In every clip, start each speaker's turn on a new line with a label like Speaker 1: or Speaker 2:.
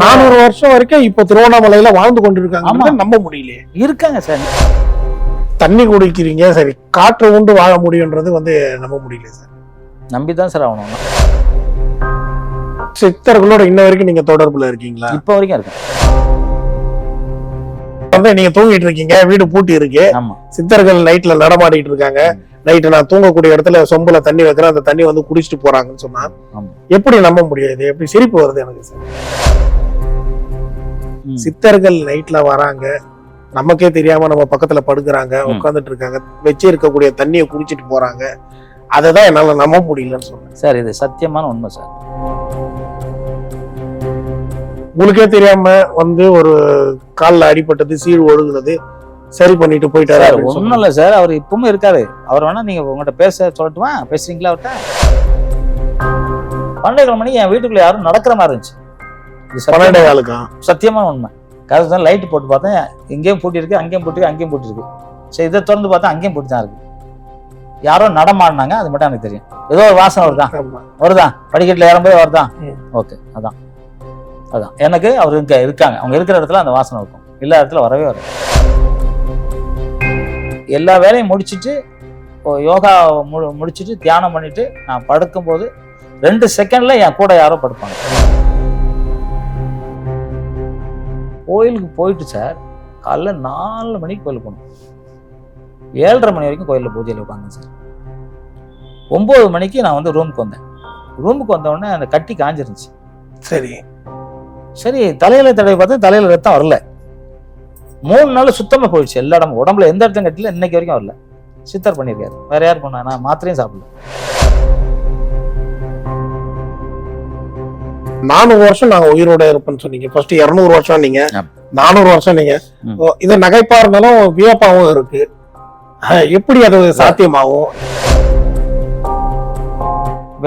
Speaker 1: 400 வருஷம் வரைக்கும் இப்ப திருவண்ணாமலையில வாழ்ந்து கொண்டிருக்காங்க, நம்ப முடியலையே.
Speaker 2: இருக்காங்க சார்.
Speaker 1: தண்ணி குடிக்கிறீங்க, சரி, காற்று உண்டு வாழ முடியும்ன்றது நம்ப முடியல சார்.
Speaker 2: நம்பிதான் சார் ஆகணும்.
Speaker 1: சித்தர்களோட இன்ன வரைக்கும் நீங்க தொடர்புல இருக்கீங்களா?
Speaker 2: இப்ப வரைக்கும் இருக்கு.
Speaker 1: நீங்க தூங்கிட்டு இருக்கீங்க, வீடு பூட்டி இருக்கு, சித்தர்கள் நைட்ல நடமாடிட்டு இருக்காங்க, நைட்டு நான் தூங்கக்கூடிய இடத்துல சொம்புல தண்ணி வைக்கிறேன், அந்த தண்ணி குடிச்சிட்டு போறாங்கன்னு சொன்னா எப்படி நம்ப முடியாது? எப்படி சிரிப்பு வருது எனக்கு சார். சித்தர்கள் நைட்ல வராங்க, நமக்கே தெரியாம நம்ம பக்கத்துல படுக்கிறாங்க, உட்கார்ந்துட்டு இருக்காங்க, வச்சு இருக்கக்கூடிய தண்ணியை குடிச்சிட்டு போறாங்க. அததான் என்னால நம்ப முடியலன்னு சொன்னேன்
Speaker 2: சார். இது சத்தியமான உண்மை சார்.
Speaker 1: உங்களுக்கே தெரியாம ஒரு கால்ல அடிபட்டது, சீழ் ஒழுகுனது, சரி பண்ணிட்டு போயிட்டாரு.
Speaker 2: ஒண்ணும் இல்ல சார், அவர் இப்பவுமே இருக்காரு. அவர் வேணா நீங்க உங்கள்கிட்ட பேச சொல்லட்டுமா? பேசுறீங்களா அவர்கிட்ட? 12 மணிக்கு என் வீட்டுக்குள்ள யாரும் நடக்கிற மாதிரி இருந்துச்சு.
Speaker 1: 12
Speaker 2: சத்தியமான உண்மை. கதை லைட் போட்டு பார்த்தேன், இங்கேயும் பூட்டி இருக்கு, அங்கேயும் பூட்டி, அங்கேயும் பூட்டி இருக்கு. சரி, இதை திறந்து பார்த்தா அங்கேயும் பூட்டி தான் இருக்கு. யாரோ நடமாடினாங்க, அது மட்டும் எனக்கு தெரியும். ஏதோ ஒரு வாசனை வருதான் படிக்கட்டுல ஏறும்போது வருதான். ஓகே, அதான் எனக்கு அவர் இருக்காங்க. அவங்க இருக்கிற இடத்துல அந்த வாசனை இருக்கும், எல்லா இடத்துல வரவே வரும். எல்லா வேலையும் முடிச்சுட்டு யோகா முடிச்சுட்டு தியானம் பண்ணிட்டு நான் படுக்கும்போது 2 செகண்ட்ல என் கூட யாரோ படுப்பாங்க. கோயிலுக்கு போயிட்டு சார், காலைல 4 மணிக்கு கோயிலுக்கு போகணும். 7:30 மணி வரைக்கும் கோயிலில் பூஜையில் உட்காந்தேன் சார். 9 மணிக்கு நான் ரூமுக்கு வந்தேன். ரூமுக்கு வந்த உடனே அந்த கட்டி காஞ்சிருந்துச்சு. சரி, தலையில தடவை பார்த்தா தலையில ரத்தம் வரல. 3 நாள் சுத்தமா போயிடுச்சு. எல்லா இடமும், உடம்புல எந்த இடத்தையும் கட்டில, இன்னைக்கு வரைக்கும் வரல. சித்தர் பண்ணிருக்காரு. வேற யார் பண்ணா? நான் மாத்திரையும் சாப்பிடல.
Speaker 1: 400 வருஷம் நாங்க உயிரோட இருப்பேன்னு சொன்னீங்க. ஃபர்ஸ்ட் 200 வருஷம் நீங்க, 400 வருஷம் நீங்க. இது நகைப்பா இருந்தாலும் வியப்பாவும் இருக்கு. எப்படி அது சாத்தியமாகும்?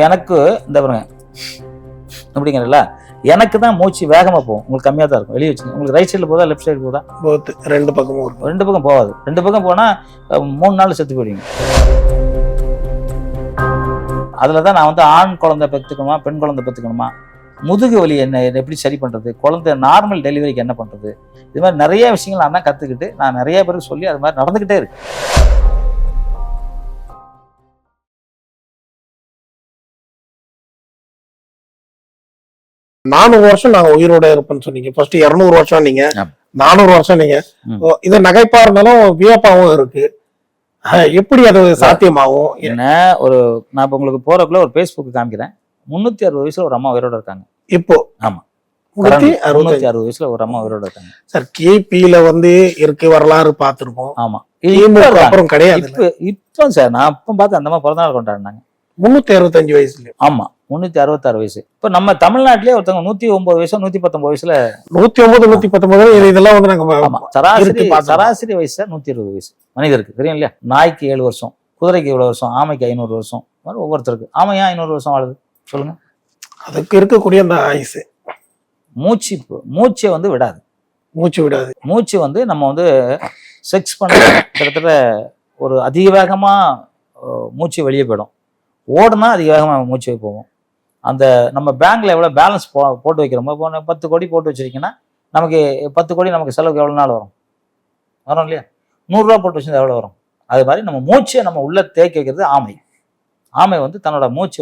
Speaker 2: எனக்கு இந்த பாருங்க, அப்படிங்கிறல்ல, எனக்கு தான் மூச்சு வேகமா போகும், உங்களுக்கு கம்மியா தான் இருக்கும். வெளியே வச்சுங்க. உங்களுக்கு ரைட் சைடுல போதா, லெஃப்ட் சைடு போதா?
Speaker 1: போத் 2 பக்கமும் இருக்கும்.
Speaker 2: 2 பக்கம் போகாது. 2 பக்கம் போனா 3 நாள் செத்து போயிடுவீங்க. அதுலதான் நான் ஆண் குழந்தை பெற்றுக்கணுமா, பெண் குழந்தை பெற்றுக்கணுமா, முதுகு வலி என்ன எப்படி சரி பண்றது, குழந்தை நார்மல் டெலிவரிக்கு என்ன பண்றது, இது மாதிரி நிறைய விஷயங்கள் நான் தான் கத்துக்கிட்டு நான் நிறைய பேருக்கு சொல்லி அது மாதிரி நடந்துகிட்டே இருக்கு.
Speaker 1: 400 வருஷம் நாங்க உயிரோட இருப்பேன்னு சொன்னீங்க. ஃபர்ஸ்ட் 200 வருஷம் நீங்க, 400 வருஷம் நீங்க. இது நகைப்பா இருந்தாலும் வியப்பாவும் இருக்கு. எப்படி அது சாத்தியமாகும்?
Speaker 2: என்ன நான் இப்ப உங்களுக்கு போறக்குள்ள ஒரு பேஸ்புக் காமிக்கிறேன். 360 வயசுல ஒரு அம்மா உயிரோட இருக்காங்க இப்போ. ஆமா, 360 வயசுல ஒரு அம்மா உயிரோட இருக்காங்க
Speaker 1: சார். கிபில இருக்கு, வரலாறு பார்த்திருக்கோம்.
Speaker 2: ஆமா,
Speaker 1: அப்புறம் கிடையாது.
Speaker 2: இப்ப சார் நான் அப்ப பார்த்து அந்த மாதிரி பிறந்தநாள் கொண்டாடினாங்க
Speaker 1: 365 வயசுல.
Speaker 2: ஆமா, 366 வயசு. இப்ப நம்ம தமிழ்நாட்டிலேயே ஒருத்தவங்க 109 வயசு, 119 வயசுல,
Speaker 1: 109, 119 இதெல்லாம்
Speaker 2: சராசரி வயசு 120 வயசு மனிதருக்கு. தெரியும் இல்லையா? நாய்க்கு 7 வருஷம், குதிரைக்கு இவ்வளவு வருஷம், ஆமைக்கு 500 வருஷம், ஒவ்வொருத்தருக்கு. ஆமை ஏன் 500 வருஷம் வாழுது சொல்லுங்க?
Speaker 1: அதுக்கு இருக்கக்கூடிய அந்த ஆயுசு.
Speaker 2: மூச்சை விடாது. மூச்சு நம்ம செக்ஸ் பண்ண கிட்டத்தட்ட ஒரு அதிக வேகமா மூச்சு வெளியே போயிடும். ஓடுனா அதிக வேகமாக மூச்சு போவோம். அந்த நம்ம பேங்க்ல எவ்வளோ பேலன்ஸ் போட்டு வைக்கிறோமோ, 10 கோடி போட்டு வச்சிருக்கீங்கன்னா நமக்கு 10 கோடி நமக்கு செலவுக்கு எவ்வளோ நாள் வரும் இல்லையா? 100 ரூபா போட்டு வச்சிருந்தா எவ்வளோ வரும்? அது மாதிரி நம்ம மூச்சை நம்ம உள்ள தேக்கி வைக்கிறது ஆமை. ஆமை தன்னோட மூச்சு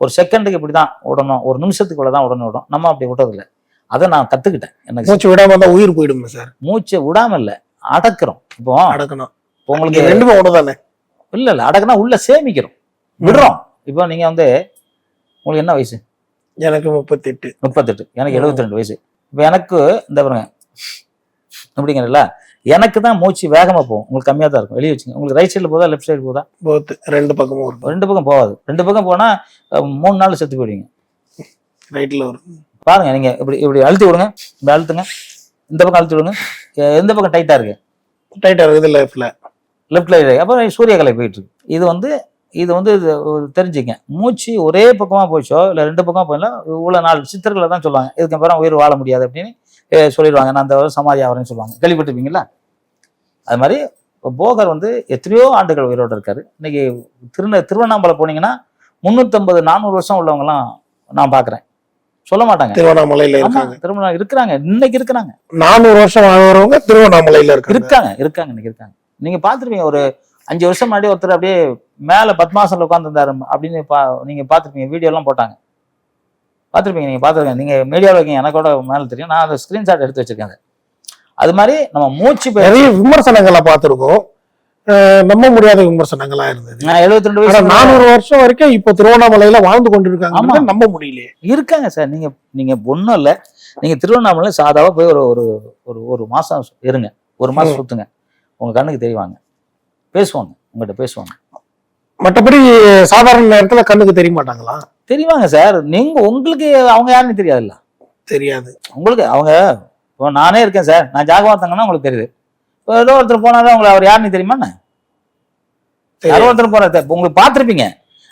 Speaker 2: ஒரு செகண்டுக்கு இப்படி தான் விடணும், ஒரு நிமிஷத்துக்கு இவ்வளோ தான் உடனே விடும். நம்ம அப்படி விட்டதில்லை. அதை நான் கத்துக்கிட்டேன். எனக்கு
Speaker 1: மூச்சு விடாம தான் உயிர் போயிடும் சார்.
Speaker 2: மூச்சை விடாம இல்லை, அடக்குறோம். இப்போ
Speaker 1: அடக்கணும்.
Speaker 2: உங்களுக்கு
Speaker 1: 2மே ஒண்ணுதானே?
Speaker 2: இல்ல அடக்குனா உள்ள சேமிக்கிறோம், விடுறோம். இப்போ நீங்க உங்களுக்கு என்ன வயசு?
Speaker 1: எனக்கு 38.
Speaker 2: எனக்கு 72 வயசு. இப்போ எனக்கு இந்த பாருங்க, அப்படிங்கிறல்ல, எனக்கு தான் மூச்சு வேகமா போகும், உங்களுக்கு கம்மியா தான் இருக்கும். வெளியே வச்சுங்க. உங்களுக்கு ரைட் சைடுல போதா, லெஃப்ட் சைடு போதா?
Speaker 1: போத் 2 பக்கமும் இருக்கும்.
Speaker 2: 2 பக்கம் போகாது. 2 பக்கம் போனா 3 நாள் செத்து போயிடுவீங்க.
Speaker 1: ரைட்ல வரும்
Speaker 2: பாருங்க. நீங்க இப்படி அழுத்தி விடுங்க, இப்படி அழுத்துங்க. இந்த பக்கம் அழுத்தி விடுங்க. எந்த பக்கம் டைட்டா இருக்கு?
Speaker 1: டைட்டா இருக்குது லெஃப்ட்ல.
Speaker 2: அப்புறம் சூரியகலை போயிட்டு இருக்கு. இது தெரிஞ்சுங்க. மூச்சு ஒரே பக்கமா போச்சோ இல்ல 2 பக்கமா போயில இவ்வளவு நாள் சித்தர்களை தான் சொல்லுவாங்க, இதுக்கு அப்புறம் உயிர் வாழ முடியாது அப்படின்னு சொல்லிடுவாங்க. நான் அந்த சமாதி ஆகிறேன்னு சொல்லுவாங்க, கேள்விப்பட்டிருப்பீங்களா? அது மாதிரி போகர் எத்தனையோ ஆண்டுகள் உயிரோடு இருக்காரு. இன்னைக்கு திருவண்ணாமலை போனீங்கன்னா 350, 400 வருஷம் உள்ளவங்கலாம் நான் பாக்குறேன். சொல்ல மாட்டாங்க.
Speaker 1: திருவண்ணாமலையில இருக்காங்க.
Speaker 2: திருவண்ணாமலை இருக்கிறாங்க, இன்னைக்கு இருக்கிறாங்க.
Speaker 1: 400 வருஷம் வாழ்றவங்க திருவண்ணாமலையில
Speaker 2: இருக்காங்க இன்னைக்கு இருக்காங்க. நீங்க பாத்துருப்பீங்க, ஒரு 5 வருஷம் முன்னாடி ஒருத்தர் அப்படியே மேல பத்மாசன்ல உட்கார்ந்துருந்தாரு அப்படின்னு நீங்க பாத்துருப்பீங்க, வீடியோ எல்லாம் போட்டாங்க, பாத்துருப்பீங்க, நீங்க பாத்துருக்கீங்க, நீங்க மீடியாவில் இருக்கீங்க, எனக்கோட மேல தெரியும், நான் அந்த ஸ்கிரீன்ஷாட் எடுத்து வச்சிருக்கேன். அது மாதிரி நம்ம மூச்சு
Speaker 1: நிறைய விமர்சனங்களை பார்த்திருக்கோம், நம்ப முடியாத விமர்சனங்களா இருந்தது.
Speaker 2: 72 வயசு
Speaker 1: 400 வருஷம் வரைக்கும் இப்ப திருவண்ணாமலையில வாழ்ந்து கொண்டிருக்காங்க, நம்ப முடியலையே.
Speaker 2: இருக்காங்க சார். நீங்க ஒண்ணும் இல்ல, நீங்க திருவண்ணாமலை சாதாவா போய் ஒரு மாசம் இருங்க, ஒரு மாசம் சுத்துங்க, உங்க கண்ணுக்கு தெரிவாங்க, பேசுவாங்க, உங்ககிட்ட பேசுவாங்க.
Speaker 1: மற்றபடி சாதாரண நேரத்துல கண்ணுக்கு தெரிய மாட்டாங்களா?
Speaker 2: தெரிவாங்க சார். உங்களுக்கு அவங்க யாருன்னு தெரியாதுல்ல?
Speaker 1: தெரியாது
Speaker 2: உங்களுக்கு. அவங்க இப்போ நானே இருக்கேன் சார், நான் ஜாகவார்த்தங்கன்னா உங்களுக்கு தெரியுது. இப்போ ஏதோ ஒருத்தர் போனாதான் உங்களுக்கு அவர் யாருன்னு தெரியுமா? யாரோ ஒருத்தர் போறாரு, உங்களுக்கு பார்த்துருப்பீங்க.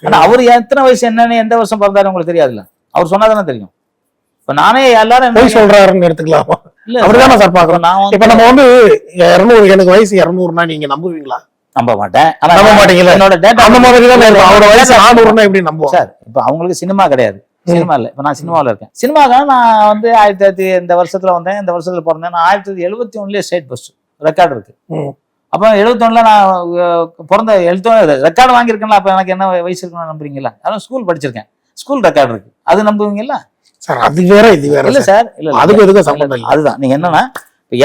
Speaker 2: ஆனா அவர் எத்தனை வயசு என்னன்னு எந்த வருஷம் பிறந்தாரு உங்களுக்கு தெரியாதுல்ல? அவர் சொன்னாதானே தெரியும். இப்ப நானே எல்லாரும்
Speaker 1: போய் சொல்றாருன்னு எடுத்துக்கலாமா?
Speaker 2: இல்ல
Speaker 1: அப்படிதானே சார் பாக்குறோம்.
Speaker 2: இப்ப
Speaker 1: நம்ம வந்து 200, எனக்கு வயசு 200னா நீங்க நம்புவீங்களா?
Speaker 2: நம்ப மாட்டேன்.
Speaker 1: நம்ப மாட்டீங்களா?
Speaker 2: என்னோட டேட்டா
Speaker 1: அந்த மாதிரி தான் இருக்கும். அவரோட வயசு 400னா எப்படி நம்புவோம்
Speaker 2: சார்? இப்ப அவங்களுக்கு சினிமா கிடையாது, சினிமா இல்ல. இப்ப நான் சினிமாவில் இருக்கேன். சினிமாக்காக நான் வந்து 1900 இந்த வருஷத்துல வந்தேன், இந்த வருஷத்துல பிறந்தேன். நான் 1971 ஸ்டேட் ஃபர்ஸ்ட் ரெக்கார்டு இருக்கு. அப்ப 71 நான் பிறந்த 71 ரெக்கார்டு வாங்கியிருக்கேன்ல. அப்ப எனக்கு என்ன வயசு இருக்குன்னு நம்புறீங்களா? அதான் ஸ்கூல் படிச்சிருக்கேன், ஸ்கூல் ரெக்கார்டு இருக்கு, அது நம்புவீங்களா?
Speaker 1: சார் அது வேற இது வேற
Speaker 2: இல்ல சார். இல்ல
Speaker 1: அதுக்கு எதுக்கு சம்பந்தம் இல்லை.
Speaker 2: அதுதான் நீங்க என்னன்னா,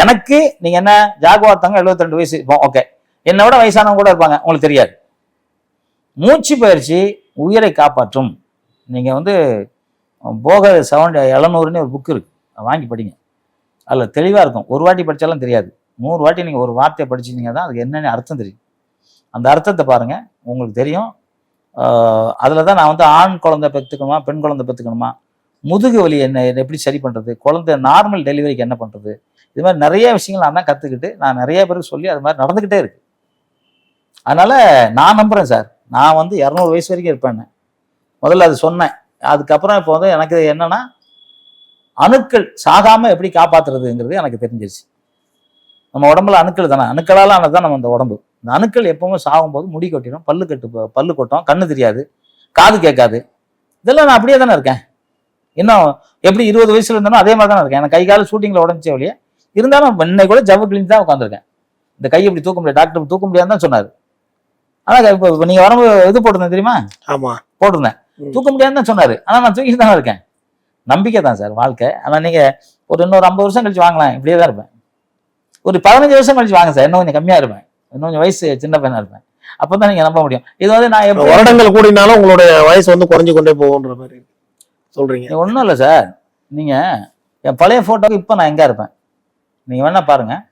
Speaker 2: எனக்கு நீங்க என்ன ஜாகுவார்த்தவங்க 72 வயசு, ஓகே, என்னோட வயசானவங்க கூட இருப்பாங்க, உங்களுக்கு தெரியாது. மூச்சு பயிற்சி உயிரை காப்பாற்றும். நீங்க வந்து போக 700ன்னு ஒரு புக் இருக்கு, வாங்கி படிங்க. அதில் தெளிவாக இருக்கும். ஒரு வாட்டி படித்தாலும் தெரியாது, 100 வாட்டி நீங்கள் ஒரு வார்த்தையை படிச்சிங்க தான் அதுக்கு என்னென்ன அர்த்தம் தெரியும். அந்த அர்த்தத்தை பாருங்கள், உங்களுக்கு தெரியும். அதில் தான் நான் வந்து ஆண் குழந்தை பெற்றுக்கணுமா, பெண் குழந்தை பெற்றுக்கணுமா, முதுகு வலி என்ன எப்படி சரி பண்ணுறது, குழந்தை நார்மல் டெலிவரிக்கு என்ன பண்ணுறது, இது மாதிரி நிறைய விஷயங்கள் நான் தான் கற்றுக்கிட்டு நான் நிறைய பேருக்கு சொல்லி அது மாதிரி நடந்துக்கிட்டே இருக்கு. அதனால் நான் நம்புகிறேன் சார். நான் வந்து 200 வயசு வரைக்கும் இருப்பேன்னு முதல்ல அது சொன்னேன். அதுக்கப்புறம் இப்போ வந்து எனக்கு என்னன்னா, அணுக்கள் சாகாமல் எப்படி காப்பாற்றுறதுங்கிறது எனக்கு தெரிஞ்சிருச்சு. நம்ம உடம்புல அணுக்கள் தானே, அணுக்களால் ஆனது தான் நம்ம இந்த உடம்பு. இந்த அணுக்கள் எப்பவுமே சாகும்போது முடி கொட்டிடும், பல்லு கொட்டும், கண்ணு தெரியாது, காது கேட்காது. இதெல்லாம் நான் அப்படியே தானே இருக்கேன். இன்னும் எப்படி 20 வயசுல இருந்தாலும் அதே மாதிரி தானே இருக்கேன். எனக்கு கை கால ஷூட்டிங்கில் உடஞ்சிச்சே வழியே இருந்தாலும் இன்னைக்கு கூட ஜவ்வு கிளீன் தான் உட்காந்துருக்கேன். இந்த கையை இப்படி தூக்க முடியாது, டாக்டர் தூக்க முடியாதுன்னு தான் சொன்னார். ஆனால் இப்போ நீங்கள் வரும்போது இது போட்டிருந்தேன் தெரியுமா? ஆமாம், போட்டிருந்தேன். தூக்க முடியாதுன்னு தான் சொன்னார். ஆனால் நான் தூக்கிட்டு தானே இருக்கேன். நம்பிக்கை தான் சார் வாழ்க்கை. ஆனால் நீங்கள் இன்னொரு 50 வருஷம் கழிச்சு வாங்கலாம், இப்படியே தான் இருப்பேன். ஒரு 15 வருஷம் கழிச்சு வாங்க சார், இன்னும் கொஞ்சம் கம்மியாக இருப்பேன், இன்னும் கொஞ்சம் வயசு சின்ன பையனாக இருப்பேன். அப்போ தான் நீங்கள் நம்ப முடியும். இது வந்து நான் எப்போ
Speaker 1: வருடங்கள் கூடினாலும் உங்களுடைய வயசு வந்து குறைஞ்சு கொண்டே போகுன்ற மாதிரி சொல்கிறீங்க.
Speaker 2: ஒன்றும் இல்லை சார். நீங்கள் என் பழைய ஃபோட்டோக்கு இப்போ நான் எங்கே இருப்பேன் நீங்கள் வேணா பாருங்கள்.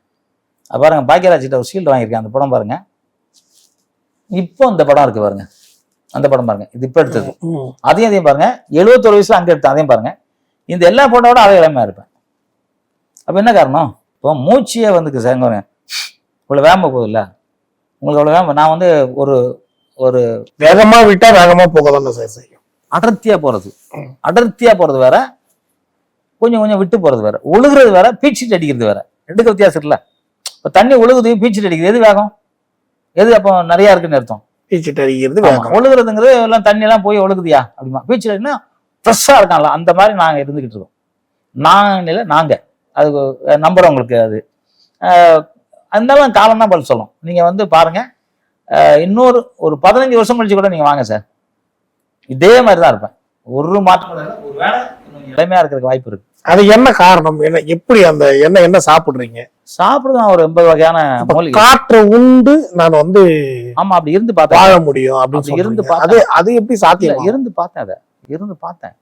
Speaker 2: பாருங்கள், பாக்கியராஜ்கிட்ட ஒரு ஷீல்டு வாங்கியிருக்கேன், அந்த படம் பாருங்கள். இப்போ இந்த படம் இருக்கு பாருங்க, அந்த படம் பாருங்க, இது இப்போ எடுத்தது. அதையும் பாருங்க, 71 வயசுல அங்கே எடுத்தேன், அதையும் பாருங்க. இந்த எல்லா போட்டோட அதே இளமையா இருப்பேன். அப்போ என்ன காரணம்? இப்போ மூச்சியே வந்துக்கு சார், இவ்வளோ வேகமாக போகுது இல்லை உங்களுக்கு, அவ்வளோ வேகம். நான் வந்து ஒரு
Speaker 1: வேகமா விட்டா வேகமா போகதான் சார் செய்யும்.
Speaker 2: அடர்த்தியா போறது வேற, கொஞ்சம் கொஞ்சம் விட்டு போறது வேற, ஒழுகுறது வேற, பீச்சிட்டு அடிக்கிறது வேற. ரெண்டுக்கு வித்தியாசம் இருக்குல்ல. இப்போ தண்ணி ஒழுகுது, பீச்சிட்டு அடிக்கிறது, எது வேகம், எது அப்போ நிறைய இருக்குன்னு அர்த்தம்?
Speaker 1: பீச்சிட்டு அடிக்கிறது.
Speaker 2: ஒழுகுறதுங்கிறது எல்லாம் தண்ணி எல்லாம் போய் ஒழுகுதியா அப்படிமா? பீச்சிட்டு அடினா ஃப்ரெஷ்ஷா இருக்கான்ல, அந்த மாதிரி நாங்க இருந்துகிட்டு இருக்கோம். நாங்க அது நம்புறவங்களுக்கு அது அந்த காலம் தான் பதில் சொல்லும். நீங்க வந்து பாருங்க, இன்னொரு 15 வருஷம் கழிச்சு கூட நீங்க வாங்க சார், இதே மாதிரி தான் இருப்பேன். ஒரு மாற்றம், ஒரு வேலை இளமையா இருக்கிறதுக்கு வாய்ப்பு இருக்கு.
Speaker 1: அது என்ன காரணம்? என்ன எப்படி அந்த என்ன சாப்பிடுறீங்க?
Speaker 2: சாப்பிடுதான் ஒரு 80 வகையான மூலிகை.
Speaker 1: காற்று உண்டு நான் வந்து
Speaker 2: ஆமா அப்படி இருந்து பார்த்தேன்,
Speaker 1: வாழ முடியும் அப்படின்னு
Speaker 2: இருந்து பார்த்தேன்.
Speaker 1: அது எப்படி சாத்தியம்?
Speaker 2: இருந்து பார்த்தேன்.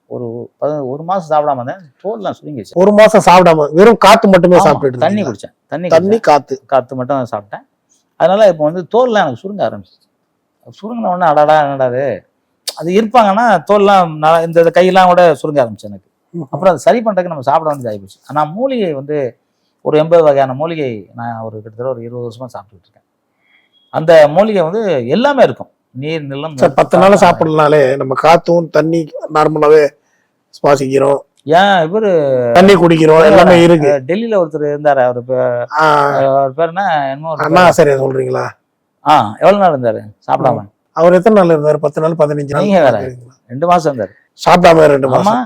Speaker 2: ஒரு மாசம் சாப்பிடாம இருந்தேன், தோல்லாம் சுருங்கிச்சு.
Speaker 1: ஒரு மாசம் சாப்பிடாம வெறும் காத்து மட்டுமே சாப்பிட்டு
Speaker 2: தண்ணி குடிச்சேன், தண்ணி காத்து மட்டும் சாப்பிட்டேன். அதனால இப்போ வந்து தோல்லாம் எனக்கு சுருங்க ஆரம்பிச்சிச்சு. சுருங்கின உடனே அடாடா என்னடாது, அது இருப்பாங்கன்னா தோல்லாம் இந்த கையெல்லாம் கூட சுருங்க ஆரம்பிச்சு எனக்கு. அப்புறம் அதை சரி பண்றதுக்கு நம்ம சாப்பிட வேண்டியது ஆகிப்போச்சு. ஆனால் மூலிகை வந்து ஒரு 80 வகையான மூலிகை நான் கிட்டத்தட்ட ஒரு 20 வருஷமா சாப்பிட்டுட்டு இருக்கேன். அந்த மூலிகை வந்து எல்லாமே இருக்கும், நீர் நிலம்.
Speaker 1: 10 நாள் சாப்பிடலனாலே நம்ம காத்தும் தண்ணி நார்மலாவே சுவாசிக்கிறோம், ஏன் இவரு தண்ணி குடிக்கிறோம், எல்லாமே இருக்கு.
Speaker 2: டெல்லியில ஒருத்தர் இருந்தாரு, அவர் பேர் என்ன,
Speaker 1: அண்ணா சரியா சொல்றீங்களா?
Speaker 2: எவ்வளவு நாள் இருந்தாரு சாப்பிடாம?
Speaker 1: அவர் எத்தனை நாள் இருந்தாரு? 10 நாள் 15 நாள்.
Speaker 2: நீங்க வேற 2 மாசம் இருந்தாரு
Speaker 1: சாப்பிடாம. 2 மாசம்.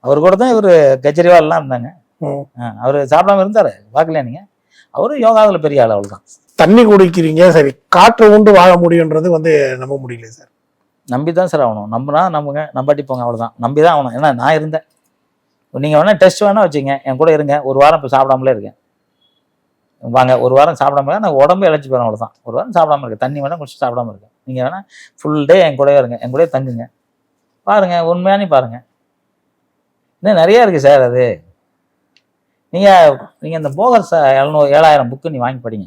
Speaker 2: அவர் கூட தான் இவர் கெஜ்ரிவால்லாம் இருந்தாங்க. அவர் சாப்பிடாம இருந்தாரு, பார்க்கலையா நீங்க? அவரும் யோகாவில் பெரிய ஆள். அவ்வளவுதான்.
Speaker 1: தண்ணி குடிக்கிறீங்க, சரி, காற்று உண்டு வாழ முடியுன்றது நம்ப முடியல சார்.
Speaker 2: நம்பிதான் சார் ஆகணும். நம்பினா நம்புங்க, நம்பாட்டி போங்க, அவ்வளவுதான். நம்பிதான் ஆகணும். ஏன்னா நான் இருந்தேன். நீங்க வேணா டெஸ்ட் வேணா வச்சுங்க, என் கூட இருங்க, ஒரு வாரம் இப்போ சாப்பிடாமலே இருக்கேன். வாங்க, ஒரு வாரம் சாப்பிடாம நான் உடம்பு இழைச்சி போறேன், அவ்வளவுதான். ஒரு வாரம் சாப்பிடாம இருக்கேன், தண்ணி வேணா குடிச்சு சாப்பிடாம இருக்கேன். நீங்க வேணா ஃபுல் டே என் கூடவே இருங்க, என் கூட தங்குங்க, பாருங்க, உண்மையானே பாருங்க. இன்னும் நிறைய இருக்கு சார். அது நீங்க இந்த போகர் 7,000 புக்கு நீ வாங்கி படிங்க,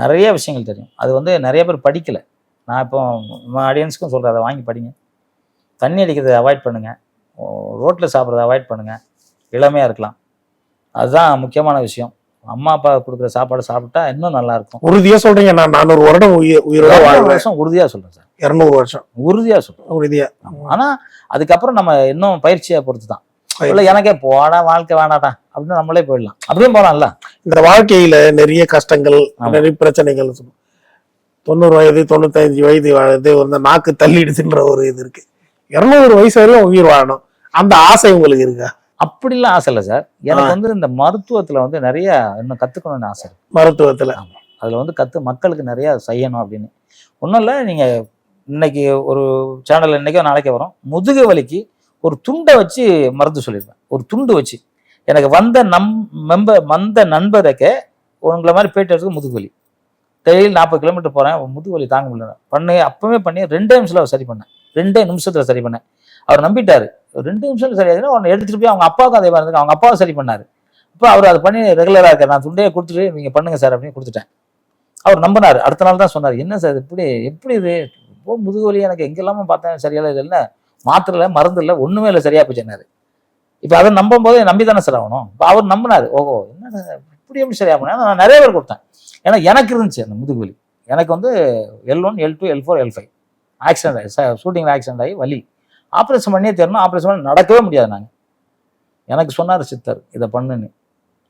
Speaker 2: நிறைய விஷயங்கள் தெரியும். அது நிறைய பேர் படிக்கல. நான் இப்போ ஆடியன்ஸ்க்கும் சொல்றேன், அதை வாங்கி படிங்க. தண்ணி அடிக்கிறத அவாய்ட் பண்ணுங்க, ரோட்ல சாப்பிட்றத அவாய்ட் பண்ணுங்க, இளமையா இருக்கலாம். அதுதான் முக்கியமான விஷயம். அம்மா அப்பா கொடுக்குற சாப்பாடு சாப்பிட்டா இன்னும் நல்லா இருக்கும்.
Speaker 1: உறுதியா சொல்றீங்க? நான் 400 வருடம் உயிரோட
Speaker 2: 200 வருஷம் உறுதியா சொல்றேன் சார்.
Speaker 1: 200 வருஷம்
Speaker 2: உறுதியா சொல்றேன்.
Speaker 1: உறுதியா.
Speaker 2: ஆனா அதுக்கப்புறம் நம்ம இன்னும் பயிற்சியை பொறுத்து தான். இல்ல எனக்கே போடா வாழ்க்கை வேணாடா அப்படின்னு நம்மளே போயிடலாம், அப்படியே போலாம்ல.
Speaker 1: இந்த வாழ்க்கையில நிறைய கஷ்டங்கள், நிறைய பிரச்சனைகள். 90 வயது 95 வயது நாக்கு தள்ளிடுச்சுன்ற ஒரு இது இருக்கு. 200 வயசு வரையும் உயிர் வாழணும், அந்த ஆசை உங்களுக்கு இருக்கா?
Speaker 2: அப்படிலாம் ஆசை இல்லை சார். எனக்கு இந்த மருத்துவத்துல நிறைய இன்னும் கத்துக்கணும்னு ஆசை.
Speaker 1: மருத்துவத்துல
Speaker 2: அதுல மக்களுக்கு நிறைய செய்யணும் அப்படின்னு. ஒன்றும் இல்லை, நீங்க இன்னைக்கு ஒரு சேனல் இன்னைக்கோ நாளைக்கே வரும், முதுகு வலிக்கு ஒரு துண்டை வச்சு மருந்து சொல்லியிருப்பேன். ஒரு துண்டு வச்சு எனக்கு வந்த நண்பருக்கு உங்களை மாதிரி பேட்டி எடுத்து முதுகு வலி, டெய்லி 40 கிலோமீட்டர் போறேன், முதுகு வலி தாங்க முடியல. அப்பவே பண்ணி 2 நிமிஷத்துல சரி பண்ணேன். 2 நிமிஷத்துல சரி பண்ணேன். அவர் நம்பிட்டாரு. 2 நிமிஷத்துல சரி ஆகுதுன்னா உன்னை எடுத்துட்டு போய் அவங்க அப்பாவுக்கும் அதே மாதிரி அவங்க அப்பாவும் சரி பண்ணாரு. இப்போ அவர் அதை பண்ணி ரெகுலரா இருக்காரு. நான் துண்டையை கொடுத்துட்டு நீங்க பண்ணுங்க சார் அப்படின்னு கொடுத்துட்டேன். அவர் நம்பினாரு. அடுத்த நாள் தான் சொன்னார், என்ன சார் எப்படி இது ரொம்ப முதுகு வலி, எனக்கு எங்கெல்லாம பார்த்தேன் சரியால, இது இல்லை, மாத்திரை மருந்து இல்லை, ஒண்ணுமே இல்லை, சரியா போச்சுன்னாரு. இப்போ அதை நம்பும் போது நம்பி தானே சார் ஆகணும். இப்போ அவர் நம்பினாரு. ஓஹோ, என்ன எப்படி சரியா போனேன். நான் நிறைய பேர் கொடுத்தேன். ஏன்னா எனக்கு இருந்துச்சு அந்த முதுகு வலி. எனக்கு L1 L2 L4 L5 accident ஆகி, ஷூட்டிங்ல ஆக்சிடென்ட் ஆகி வலி. ஆப்ரேஷன் பண்ணியே தரணும். ஆப்ரேஷன் பண்ணி நடக்கவே முடியாது. எனக்கு சொன்னார் சித்தர், இதை பண்ணுன்னு.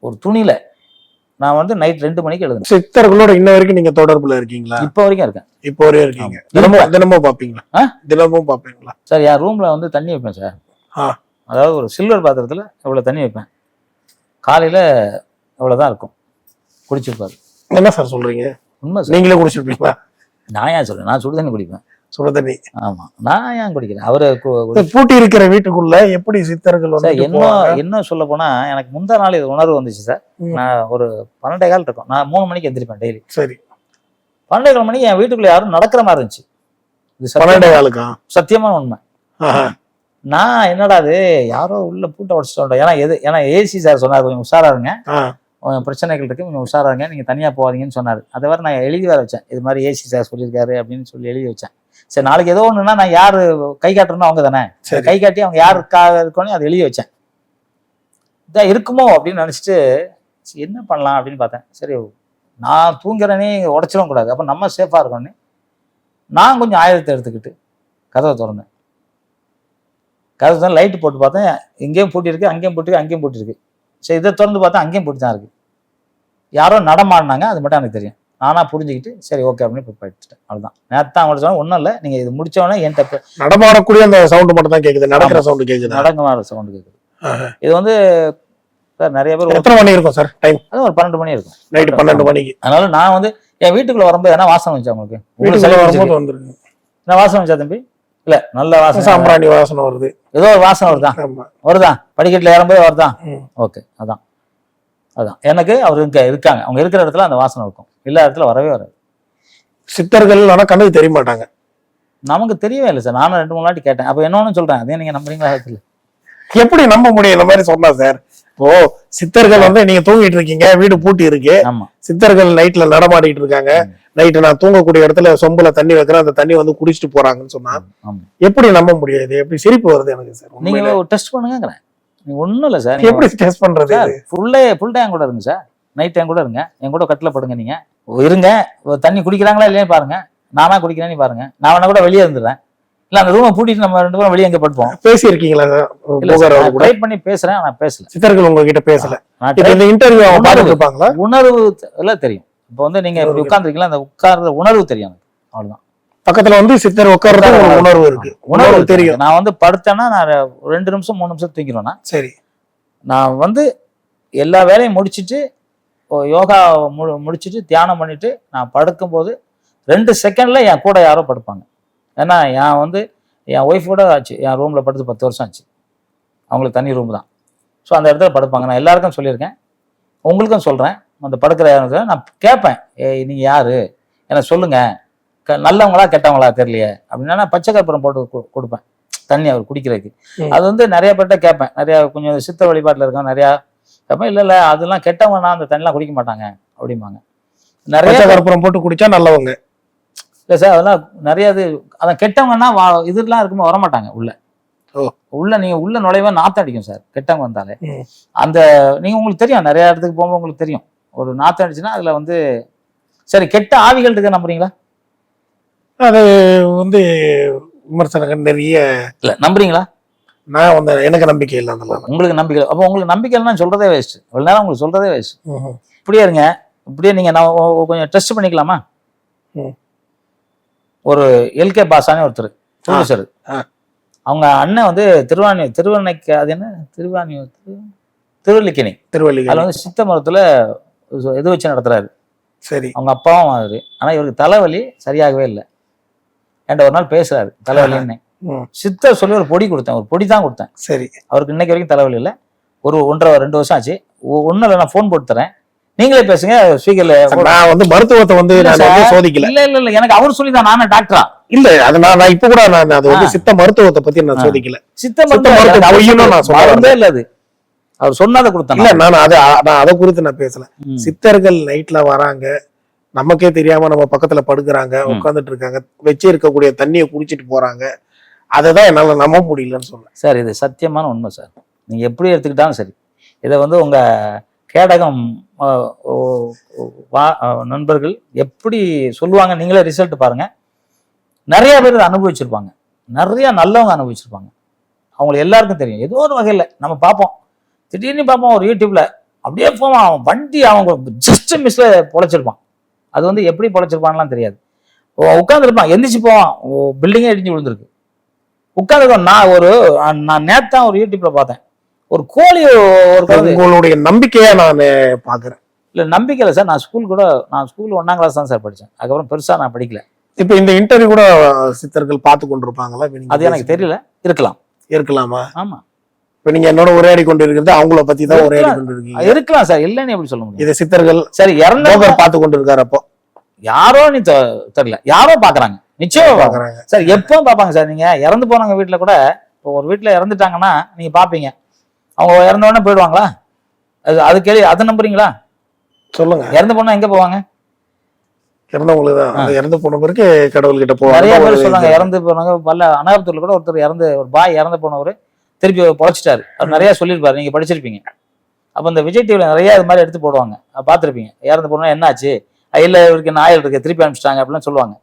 Speaker 2: ஒரு துணியில நான் நைட் 2 மணிக்கு எழுதுனேன்.
Speaker 1: சித்தர்களோட இன்ன வரைக்கும் நீங்க தொடர்புல இருக்கீங்களா?
Speaker 2: இப்போ வரைக்கும் இருக்கேன்.
Speaker 1: இப்போ வரையும் இருக்கீங்க? தினமும் பாப்பீங்களா? தினமும் பாப்பீங்களா
Speaker 2: சார்? என் ரூம்ல தண்ணி வைப்பேன் சார். அதாவது ஒரு சில்வர் பாத்திரத்துல இவ்வளவு தண்ணி வைப்பேன். காலையில இவ்வளவுதான் இருக்கும், குடிச்சிருப்பாரு.
Speaker 1: என்ன சார் சொல்றீங்க? உண்மை. நீங்களே குடிச்சிருப்பீங்களா?
Speaker 2: நான் ஏன் சொல்றேன், நான் சுடு தண்ணி குடிப்பேன்.
Speaker 1: சுடு தண்ணி?
Speaker 2: ஆமா, நான் ஏன் குடிக்கிறேன்? அவரு
Speaker 1: பூட்டி இருக்கிற வீட்டுக்குள்ள எப்படி சித்தர்கள்
Speaker 2: என்ன சொல்ல போனா, எனக்கு முந்தா நாள் இது உணர்வு வந்துச்சு சார். நான் ஒரு 12 கால் இருக்கும். நான் 3 மணிக்கு எந்திரிப்பேன் டெய்லி.
Speaker 1: சரி.
Speaker 2: 12 மணிக்கு என் வீட்டுக்குள்ள யாரும் நடக்கிற மாதிரி இருந்துச்சு. இது
Speaker 1: 12 காலுக்கா?
Speaker 2: சத்தியமான உண்மை. நான் என்னடா அது யாரோ உள்ள பூட்டை உடச்சிட்டோம். ஏன்னா ஏசி சார் சொன்னார், கொஞ்சம் உஷாரா இருங்க, பிரச்சனைகள் இருக்கு, கொஞ்சம் உஷாரா இருங்க, நீங்க தனியா போவாதீங்கன்னு சொன்னாரு. அதை வேற நான் எழுதி வேற வச்சேன், இது மாதிரி ஏசி சார் சொல்லியிருக்காரு அப்படின்னு சொல்லி எழுதி வச்சேன். சரி, நாளைக்கு ஏதோ ஒண்ணுன்னா நான் யாரு கை காட்டுறோம் அவங்க தானே, கை காட்டி அவங்க யாருக்காக இருக்கணும் அதை எழுதி வச்சேன். இதான் இருக்குமோ அப்படின்னு நினைச்சிட்டு என்ன பண்ணலாம் அப்படின்னு பார்த்தேன். சரி, நான் தூங்குறேனே உடச்சிடவும் கூடாது, அப்ப நம்ம சேஃபா இருக்கணும்னு நான் கொஞ்சம் ஆயுதத்தை எடுத்துக்கிட்டு கதவை திறந்தேன். கதவை திறந்து லைட்டு போட்டு பார்த்தேன், இங்கேயும் பூட்டிருக்கு, அங்கேயும் பூட்டிருக்கு, அங்கேயும் பூட்டிருக்கு. சரி, இதை திறந்து பார்த்தா அங்கேயும் பூட்டி தான் இருக்கு. யாரோ நடமாடினாங்க, அது மட்டும் எனக்கு தெரியும். நானா புரிஞ்சுக்கிட்டு சரி ஓகே அப்படின்னு போய் போயிட்டேன். அவ்வளவுதான். நேரத்தான் அவங்கள்ட்ட சொன்னா ஒன்றும் இல்லை, நீங்க இது முடிச்சவொடனே என்கிட்ட
Speaker 1: நடமாடக்கூடிய அந்த சவுண்டு மட்டும் தான் கேட்குது, நடக்கிற சவுண்டு கேட்குது,
Speaker 2: நடக்கிற சவுண்டு கேட்குது. இது சார் நிறைய பேர்
Speaker 1: எத்தனை மணி இருக்கும் சார் டைம்?
Speaker 2: அது ஒரு 12 மணி இருக்கும்,
Speaker 1: நைட்டு 12 மணிக்கு.
Speaker 2: அதனால நான் என் வீட்டுக்குள்ள வரும்போது என்ன வாசனை வந்துச்சு உங்களுக்கு?
Speaker 1: வரும்போது வந்துருக்கு.
Speaker 2: என்ன வாசனை வந்துச்சா தம்பி? இல்ல, நல்ல வாசனை,
Speaker 1: சாம்பிராணி வாசனை வருது.
Speaker 2: ஏதோ ஒரு வாசனை வருதா? படிக்கட்டுல ஏறும்போது வருதா? ஓகே, அதான் எனக்கு அவர் இருக்காங்க, அவங்க இருக்கிற இடத்துல அந்த வாசனை இருக்கும், எல்லா இடத்துல வரவே வராது.
Speaker 1: சித்தர்கள் ஆனா கண்ணுக்கு தெரிய மாட்டாங்க.
Speaker 2: நமக்கு தெரியவே இல்லை சார். நானும் 2-3 வாட்டி கேட்டேன். அப்ப என்னன்னு சொல்றேன், அதே நீங்க நம்புறீங்களா?
Speaker 1: எப்படி நம்ப முடியும் இந்த மாதிரி சொன்னா சார்? இப்போ சித்தர்கள் நீங்க தூங்கிட்டு இருக்கீங்க, வீடு பூட்டி இருக்கு, சித்தர்கள் நைட்ல நடமாடிட்டு இருக்காங்க, நைட்டு நான் தூங்கக்கூடிய இடத்துல சொம்புல தண்ணி வைக்கிறேன், அந்த தண்ணி குடிச்சிட்டு போறாங்கன்னு சொன்னா எப்படி நம்ப முடியாது? எப்படி சிரிப்பு வருது எனக்கு சார்.
Speaker 2: நீங்க டெஸ்ட் பண்ணுங்க. நீங்க ஒண்ணும் இல்ல சார்,
Speaker 1: எப்படி டெஸ்ட் பண்றது?
Speaker 2: ஃபுல் டே என் கூட இருங்க சார், நைட் என் கூட இருங்க, என் கூட கட்டில படுங்க, நீங்க இருங்க, தண்ணி குடிக்கிறாங்களா இல்லையா பாருங்க, நானா குடிக்கிறேன்னு பாருங்க, நான் வேணா கூட வெளியே இருந்துடுறேன், இல்ல அந்த ரூமை பூட்டிட்டு நம்ம 2 பேரும் வெளியே எங்க படுப்போம்.
Speaker 1: பேசி இருக்கீங்களா?
Speaker 2: ட்ரை பண்ணி பேசுறேன், நான் பேசல.
Speaker 1: சித்தர்கள் உங்ககிட்ட பேசல? இந்த இன்டர்வியூ
Speaker 2: உணர்வு எல்லாம் தெரியும். இப்போ நீங்க இப்படி உட்கார்ந்துருக்கீங்களா, அந்த உட்கார்ற உணர்வு தெரியும், அவ்வளவுதான்.
Speaker 1: பக்கத்துல வந்து சித்தர் உட்கார்றது ஒரு உணர்வு இருக்கு, உணர்வு தெரியும்.
Speaker 2: நான் வந்து படுத்தேன்னா நான் 2 நிமிஷம் 3 நிமிஷம் தூங்கிடுவேன்னா.
Speaker 1: சரி,
Speaker 2: நான் வந்து எல்லா வேலையும் முடிச்சுட்டு யோகா முடிச்சுட்டு தியானம் பண்ணிட்டு நான் படுக்கும்போது 2 செகண்ட்ல என் கூட யாரோ படுப்பாங்க. ஏன்னா என் ஒய்ஃபோட ஆச்சு, என் ரூம்ல படுத்து 10 வருஷம் ஆச்சு. அவங்களுக்கு தனி ரூம் தான். ஸோ அந்த இடத்துல படுப்பாங்க. நான் எல்லாருக்கும் சொல்லியிருக்கேன், உங்களுக்கும் சொல்றேன். அந்த படுக்கிற நான் கேட்பேன், நீங்க யாரு எனக்கு சொல்லுங்க, நல்லவங்களா கெட்டவங்களா தெரியலையே அப்படின்னா பச்சை கற்பூரம் போட்டு கொடுப்பேன் தண்ணி அவர் குடிக்கிறதுக்கு. அது வந்து நிறைய பேர்ட்ட கேட்பேன், நிறைய கொஞ்சம் சித்த வழிபாட்டில் இருக்கோம், நிறையா கேட்பேன். இல்லை அதெல்லாம் கெட்டவங்கன்னா அந்த தண்ணிலாம் குடிக்க மாட்டாங்க அப்படிம்பாங்க. நிறைய
Speaker 1: கற்பூரம் போட்டு குடிச்சா நல்லவங்க
Speaker 2: இல்லை சார், அதெல்லாம் நிறைய அதான் கெட்டவங்கன்னா இதெல்லாம் இருக்கும்போது வரமாட்டாங்க உள்ள நீங்க உள்ள நுழைவா நாத்தம் அடிக்கும் சார் கெட்டவங்க வந்தாலே. அந்த நீங்க உங்களுக்கு தெரியும், நிறைய இடத்துக்கு போகும்போது உங்களுக்கு தெரியும், ஒரு நாத்தம் அடிச்சுன்னா அதுல வந்து சரி கெட்ட ஆவிகள் இருக்க நம்புறீங்களா?
Speaker 1: அது வந்து விமர்சனங்கள் நிறைய
Speaker 2: இல்ல நம்புறீங்களா?
Speaker 1: நான் வந்து எனக்கு நம்பிக்கை இல்லை.
Speaker 2: உங்களுக்கு நம்பிக்கை, அப்போ உங்களுக்கு நம்பிக்கை இல்லைன்னு சொல்றதே வேஸ்ட். இவ்வளவு நேரம் உங்களுக்கு சொல்றதே வேஸ்ட். இப்படியே இருங்க, இப்படியே நீங்க நான் கொஞ்சம் டெஸ்ட் பண்ணிக்கலாமா? ஒரு எல்கே பாசானே ஒருத்தர் ப்ரொடியூசர், அவங்க அண்ணன் வந்து திருவண்ணைக்கு அது என்ன திருவல்லிக்கேணி அதுல வந்து சித்த மருத்துல இது வச்சு நடத்துறாரு.
Speaker 1: சரி,
Speaker 2: அவங்க அப்பாவும் அவரு. ஆனா இவருக்கு தலைவலி சரியாகவே இல்லை. என்கிட்ட ஒரு நாள் பேசுறாரு தலைவலின்னு. சித்தர் சொல்லி ஒரு பொடி கொடுத்தேன், ஒரு பொடி தான் கொடுத்தேன்.
Speaker 1: சரி,
Speaker 2: அவருக்கு இன்னைக்கு வரைக்கும் தலைவலி இல்லை. ஒரு 1.5-2 வருஷம் ஆச்சு. ஒன்னும் இல்லை, நான் போன் போட்டு தரேன், நீங்களே பேசுங்க ஸ்பீக்கர்ல.
Speaker 1: நான் வந்து மருத்துவத்தை வந்து சோதிக்கல.
Speaker 2: இல்ல எனக்கு அவர் சொல்லிதான், நானே டாக்டரா
Speaker 1: இல்ல. அது நான் இப்ப கூட நான் அது வந்து சித்த மருத்துவத்தை பத்தி நான் சோதிக்கல.
Speaker 2: சித்த மருத்துவம் நான் சொல்றதே இல்ல, அது அவர் சொன்னதை கொடுத்தேன்.
Speaker 1: இல்ல நான் அதை குறித்து நான் பேசல. சித்தர்கள் நைட்ல வராங்க, நமக்கே தெரியாம நம்ம பக்கத்துல படுக்கிறாங்க, உட்கார்ந்துட்டு இருக்காங்க, வச்சு இருக்கக்கூடிய தண்ணியை குடிச்சிட்டு போறாங்க. அததான் என்னால நம்ப முடியலன்னு சொன்னேன்
Speaker 2: சார். இது சத்தியமான உண்மை சார். நீங்க எப்படி எடுத்துக்கிட்டாலும் சரி, இதை வந்து உங்க கேடகம் நண்பர்கள் எப்படி சொல்லுவாங்க, நீங்களே ரிசல்ட் பாருங்க. நிறைய பேர் இதை அனுபவிச்சிருப்பாங்க, நிறைய நல்லவங்க அனுபவிச்சிருப்பாங்க. அவங்களுக்கு எல்லாருக்கும் தெரியும். ஏதோ ஒரு வகையில் நம்ம பார்ப்போம், திடீர்னு பார்ப்போம் ஒரு யூடியூப்ல அப்படியே போவான், அவன் வண்டி அவங்க ஜஸ்ட் மிஸ்ல பொழைச்சிருப்பான். அது வந்து எப்படி பொழைச்சிருப்பான்லாம் தெரியாது. உட்காந்துருப்பான், எந்திரிச்சு போவான், பில்டிங்கே இடிஞ்சு விழுந்திருக்கு. உட்காந்துருக்கோம். நான் நேத்தான் ஒரு யூடியூப்ல பார்த்தேன், ஒரு கோழி
Speaker 1: உங்களுடைய நம்பிக்கையா நான் பாக்குறேன்.
Speaker 2: இல்ல நம்பிக்கை இல்லை சார். நான் ஸ்கூல் 1ஆம் கிளாஸ் தான் சார் படித்தேன். அதுக்கப்புறம் பெருசா நான் படிக்கல.
Speaker 1: இப்ப இந்த இன்டர்வியூ கூட சித்தர்கள் பார்த்து கொண்டிருப்பாங்களா?
Speaker 2: அது எனக்கு தெரியல, இருக்கலாமா? ஆமா,
Speaker 1: இப்ப நீங்க என்னோட உரையாடி கொண்டு இருக்கிறது அவங்கள பத்தி தான் உரையாடி கொண்டு இருக்கீங்க.
Speaker 2: இருக்கலாம் சார், இல்லன்னு எப்படி சொல்ல முடியும்?
Speaker 1: இது சித்தர்கள்
Speaker 2: சரி இறந்தவர்
Speaker 1: பார்த்து கொண்டு இருக்காரு. அப்போ
Speaker 2: யாரோ நீ தெரியல, யாரோ பாக்குறாங்க, நிச்சயம் பாக்குறாங்க சார். எப்போ பாப்பாங்க சார்? நீங்க இறந்து போனவங்க வீட்டுல கூட, ஒரு வீட்டுல இறந்துட்டாங்கன்னா நீங்க பாப்பீங்க, அவங்க இறந்த உடனே போயிடுவாங்களா? அது கேள்வி, அதை நம்புறீங்களா?
Speaker 1: சொல்லுங்க.
Speaker 2: இறந்து போனா எங்க போவாங்க?
Speaker 1: இறந்தவங்களுக்கு தான். இறந்து போன பிறகு கடவுள்கிட்ட போவாங்க.
Speaker 2: நிறைய பேர் சொல்றாங்க இறந்து போனவங்க. பல அனாபத்தூர்ல கூட ஒருத்தர் ஒரு பாய் இறந்து போனவர் திருப்பி பொழைச்சிட்டாரு. அவர் நிறைய சொல்லியிருப்பாரு, நீங்க படிச்சிருப்பீங்க. அப்ப இந்த விஜய் டிவில நிறைய இது மாதிரி எடுத்து போடுவாங்க, பார்த்துருப்பீங்க. இறந்து போனா என்ன ஆச்சு, இல்ல இவருக்கு நாயல் இருக்கு திருப்பி அனுப்பிச்சிட்டாங்க அப்படின்னு சொல்லுவாங்க.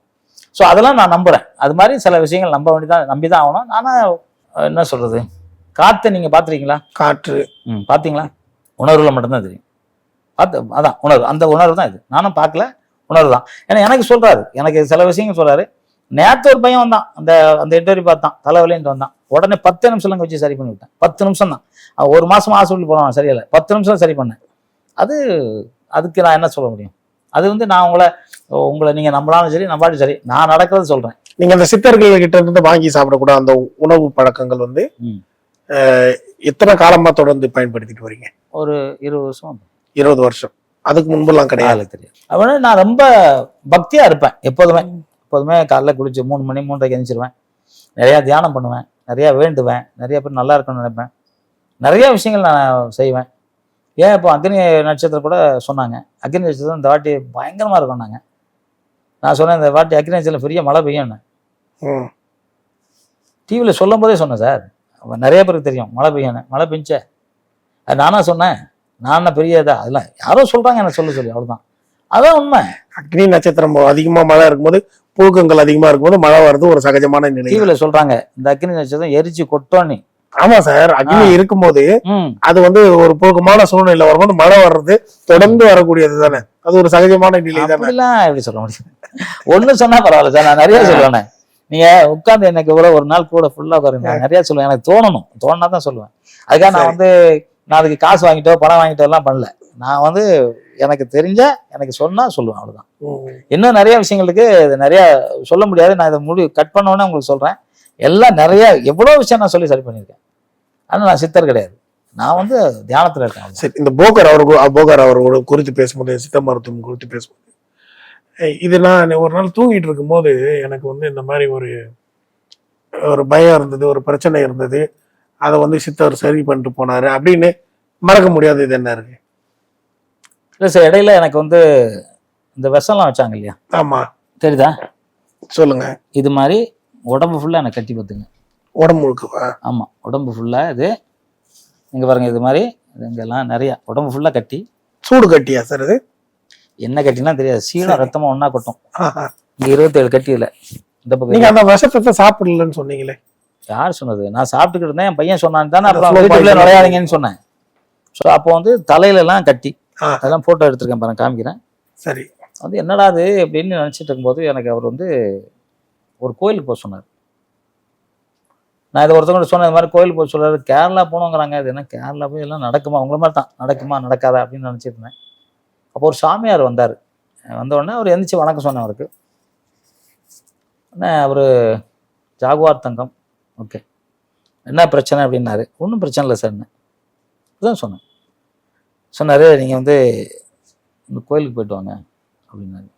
Speaker 2: ஸோ அதெல்லாம் நான் நம்புறேன். அது மாதிரி சில விஷயங்கள் நம்பிதான் ஆகணும். ஆனா என்ன சொல்றது, காற்றை நீங்க பாத்துருக்கீங்களா? காற்று பாத்தீங்களா? உணர்வுல மட்டும்தான் தெரியும். அதான் உணர்வு, அந்த உணர்வு தான் இது. நானும் பார்க்கல, உணர்வு தான். ஏன்னா எனக்கு சொல்றாரு, எனக்கு சில விஷயங்கள் சொல்றாரு. நேற்று ஒரு பையன் வந்தான், அந்த இன்டர்வியூ பார்த்தான், தலைவலின்ட்டு வந்தான். உடனே 10 நிமிஷம் வச்சு சரி பண்ணி விட்டேன். 10 நிமிஷம் தான். 1 மாசம் ஹாஸ்பிட்டல் போனான், சரியில்லை. 10 நிமிஷம் சரி பண்ணேன். அதுக்கு நான் என்ன சொல்ல முடியும்? அது வந்து நான் உங்களை நீங்க நம்பலாலும் சரி நம்பாலும் சரி, நான் நடக்கிறது சொல்றேன்.
Speaker 1: நீங்க அந்த சித்தர்கள் கிட்ட இருந்து வாங்கி சாப்பிடக்கூட அந்த உணவு பழக்கங்கள் வந்து எத்தனை காலமா தொடர்ந்து பயன்படுத்திட்டு வரீங்க?
Speaker 2: ஒரு 20 வருஷம்.
Speaker 1: 20 வருஷம். அதுக்கு முன்பெல்லாம் கிடையாது.
Speaker 2: தெரியாது. அவனு நான் ரொம்ப பக்தியா இருப்பேன். எப்போதுமே காலைல குளிச்சு 3 மணி 3:30 எழுந்திருவேன். நிறைய தியானம் பண்ணுவேன், நிறைய வேண்டுவேன், நிறைய பேர் நல்லா இருக்கணும்னு நினைப்பேன், நிறைய விஷயங்கள் நான் செய்வேன். ஏன் இப்போ அக்னி நட்சத்திரம் கூட சொன்னாங்க, அக்னி நட்சத்திரம் இந்த வாட்டி பயங்கரமா இருக்கும்னாங்க. நான் சொன்னேன், இந்த வாட்டி அக்னி நட்சத்திரம் பெரிய மழை பெய்யும். டிவியில சொல்லும் போதே சொன்னேன் சார், நிறைய பேருக்கு தெரியும் மழை பெய்யணும். மழை பெஞ்ச அது நானா சொன்னேன்? நான் பெரிய இதா? அதெல்லாம் யாரோ சொல்றாங்க எனக்கு சொல்லி, அவ்வளவுதான். அதான் உண்மை.
Speaker 1: அக்னி நட்சத்திரம் அதிகமா மழை இருக்கும்போது, புழுக்கங்கள் அதிகமா இருக்கும்போது மழை வர்றது ஒரு சகஜமான நிலை.
Speaker 2: டிவியில சொல்றாங்க இந்த அக்னி நட்சத்திரம் எரிச்சு கொட்டோன்னு.
Speaker 1: ஆமா சார், அக்னி இருக்கும்போது அது வந்து ஒரு புழுக்கமான சூழ்நிலை வரும்போது மழை வர்றது தொடர்ந்து வரக்கூடியது தானே, அது ஒரு சகஜமான நிலை தானே.
Speaker 2: எப்படி சொல்ல முடியும்? ஒண்ணு சொன்னா பரவாயில்ல சார், நான் நிறைய சொல்லுவேன். நீங்க உட்கார்ந்து எனக்கு கூட ஒரு நாள் கூட ஃபுல்லா உட்காருங்க, நான் நிறைய சொல்லுவேன். எனக்கு தோணுனா தான் சொல்லுவேன். அதுக்காக நான் அதுக்கு காசு வாங்கிட்டோ பணம் வாங்கிட்டோ எல்லாம் பண்ணல. நான் எனக்கு தெரிஞ்ச எனக்கு சொன்னா சொல்லுவேன், அவ்வளவுதான். இன்னும் நிறைய விஷயங்களுக்கு நிறைய சொல்ல முடியாது. நான் இதை கட் பண்ணோன்னே உங்களுக்கு சொல்றேன். எல்லாம் நிறைய எவ்வளவு விஷயம் நான் சொல்லி சரி பண்ணியிருக்கேன். ஆனா நான் சித்தர் கிடையாது, நான் தியானத்துல இருக்கேன்.
Speaker 1: சரி, இந்த போகர் அவர்களோட குறித்து பேசும்போது, சித்த மருத்துவம் குறித்து பேசும்போது, இது நான் ஒரு நாள் தூங்கிட்டு இருக்கும்போது எனக்கு இந்த மாதிரி ஒரு பயம் இருந்தது, ஒரு பிரச்சனை இருந்தது. அதை சித்தர் சரி பண்ணிட்டு போனாரு அப்படின்னு மறக்க முடியாது. இது என்ன இருக்கு?
Speaker 2: இல்லை சார், இடையில எனக்கு இந்த விஷம்லாம் வச்சாங்க இல்லையா? ஆமா, தெரியுதா? சொல்லுங்க. இது மாதிரி உடம்பு ஃபுல்லா எனக்கு கட்டி பார்த்துங்க. உடம்பு முழுக்கவா? ஆமா, உடம்பு ஃபுல்லா. இது இங்க பாருங்க, இது மாதிரி இங்கெல்லாம் நிறைய உடம்பு ஃபுல்லா கட்டி. சூடு கட்டியா சார்? இது என்ன கட்டினா தெரியாது, சீனம் ரத்தமா ஒன்னா கொட்டும். இங்க 27 கட்டி. இல்லை, இந்த பக்கம் நீங்க அந்த விஷத்தை சாப்பிடலன்னு சொன்னீங்களே, யார் சொன்னது? நான் சாப்பிட்டுக்கிட்டு இருந்தேன், என் பையன் சொன்னான்னு தானே அப்புறம் வீட்டுக்குள்ள நுழையாதீங்கன்னு சொன்னேன். ஸோ அப்போ தலையில எல்லாம் கட்டி, அதெல்லாம் போட்டோ எடுத்திருக்கேன் பாருங்க, காமிக்கிறேன். சரி, என்னடா அது அப்படின்னு நினைச்சிட்டு இருக்கும்போது எனக்கு அவர் ஒரு கோயிலுக்கு போக சொன்னார். நான் இதை ஒருத்தவங்க சொன்னேன், இது மாதிரி கோயிலுக்கு போக சொல்றாரு. கேரளா போனோங்கிறாங்க. இது என்ன கேரளா போய் எல்லாம் நடக்குமா? உங்களை மாதிரி தான் நடக்குமா நடக்காதா அப்படின்னு நினைச்சிட்டு இருந்தேன். அப்போ ஒரு சாமியார் வந்தார். வந்தோடனே அவர் எந்திரிச்சு வணக்கம் சொன்னேன் அவருக்கு. அவர் ஜாகுவார் தங்கம், ஓகே, என்ன பிரச்சனை அப்படின்னாரு. ஒன்றும் பிரச்சனை இல்லை சார், இதுதான் சொன்னார். நீங்கள் இந்த கோயிலுக்கு போயிட்டு வாங்க அப்படின்னாரு.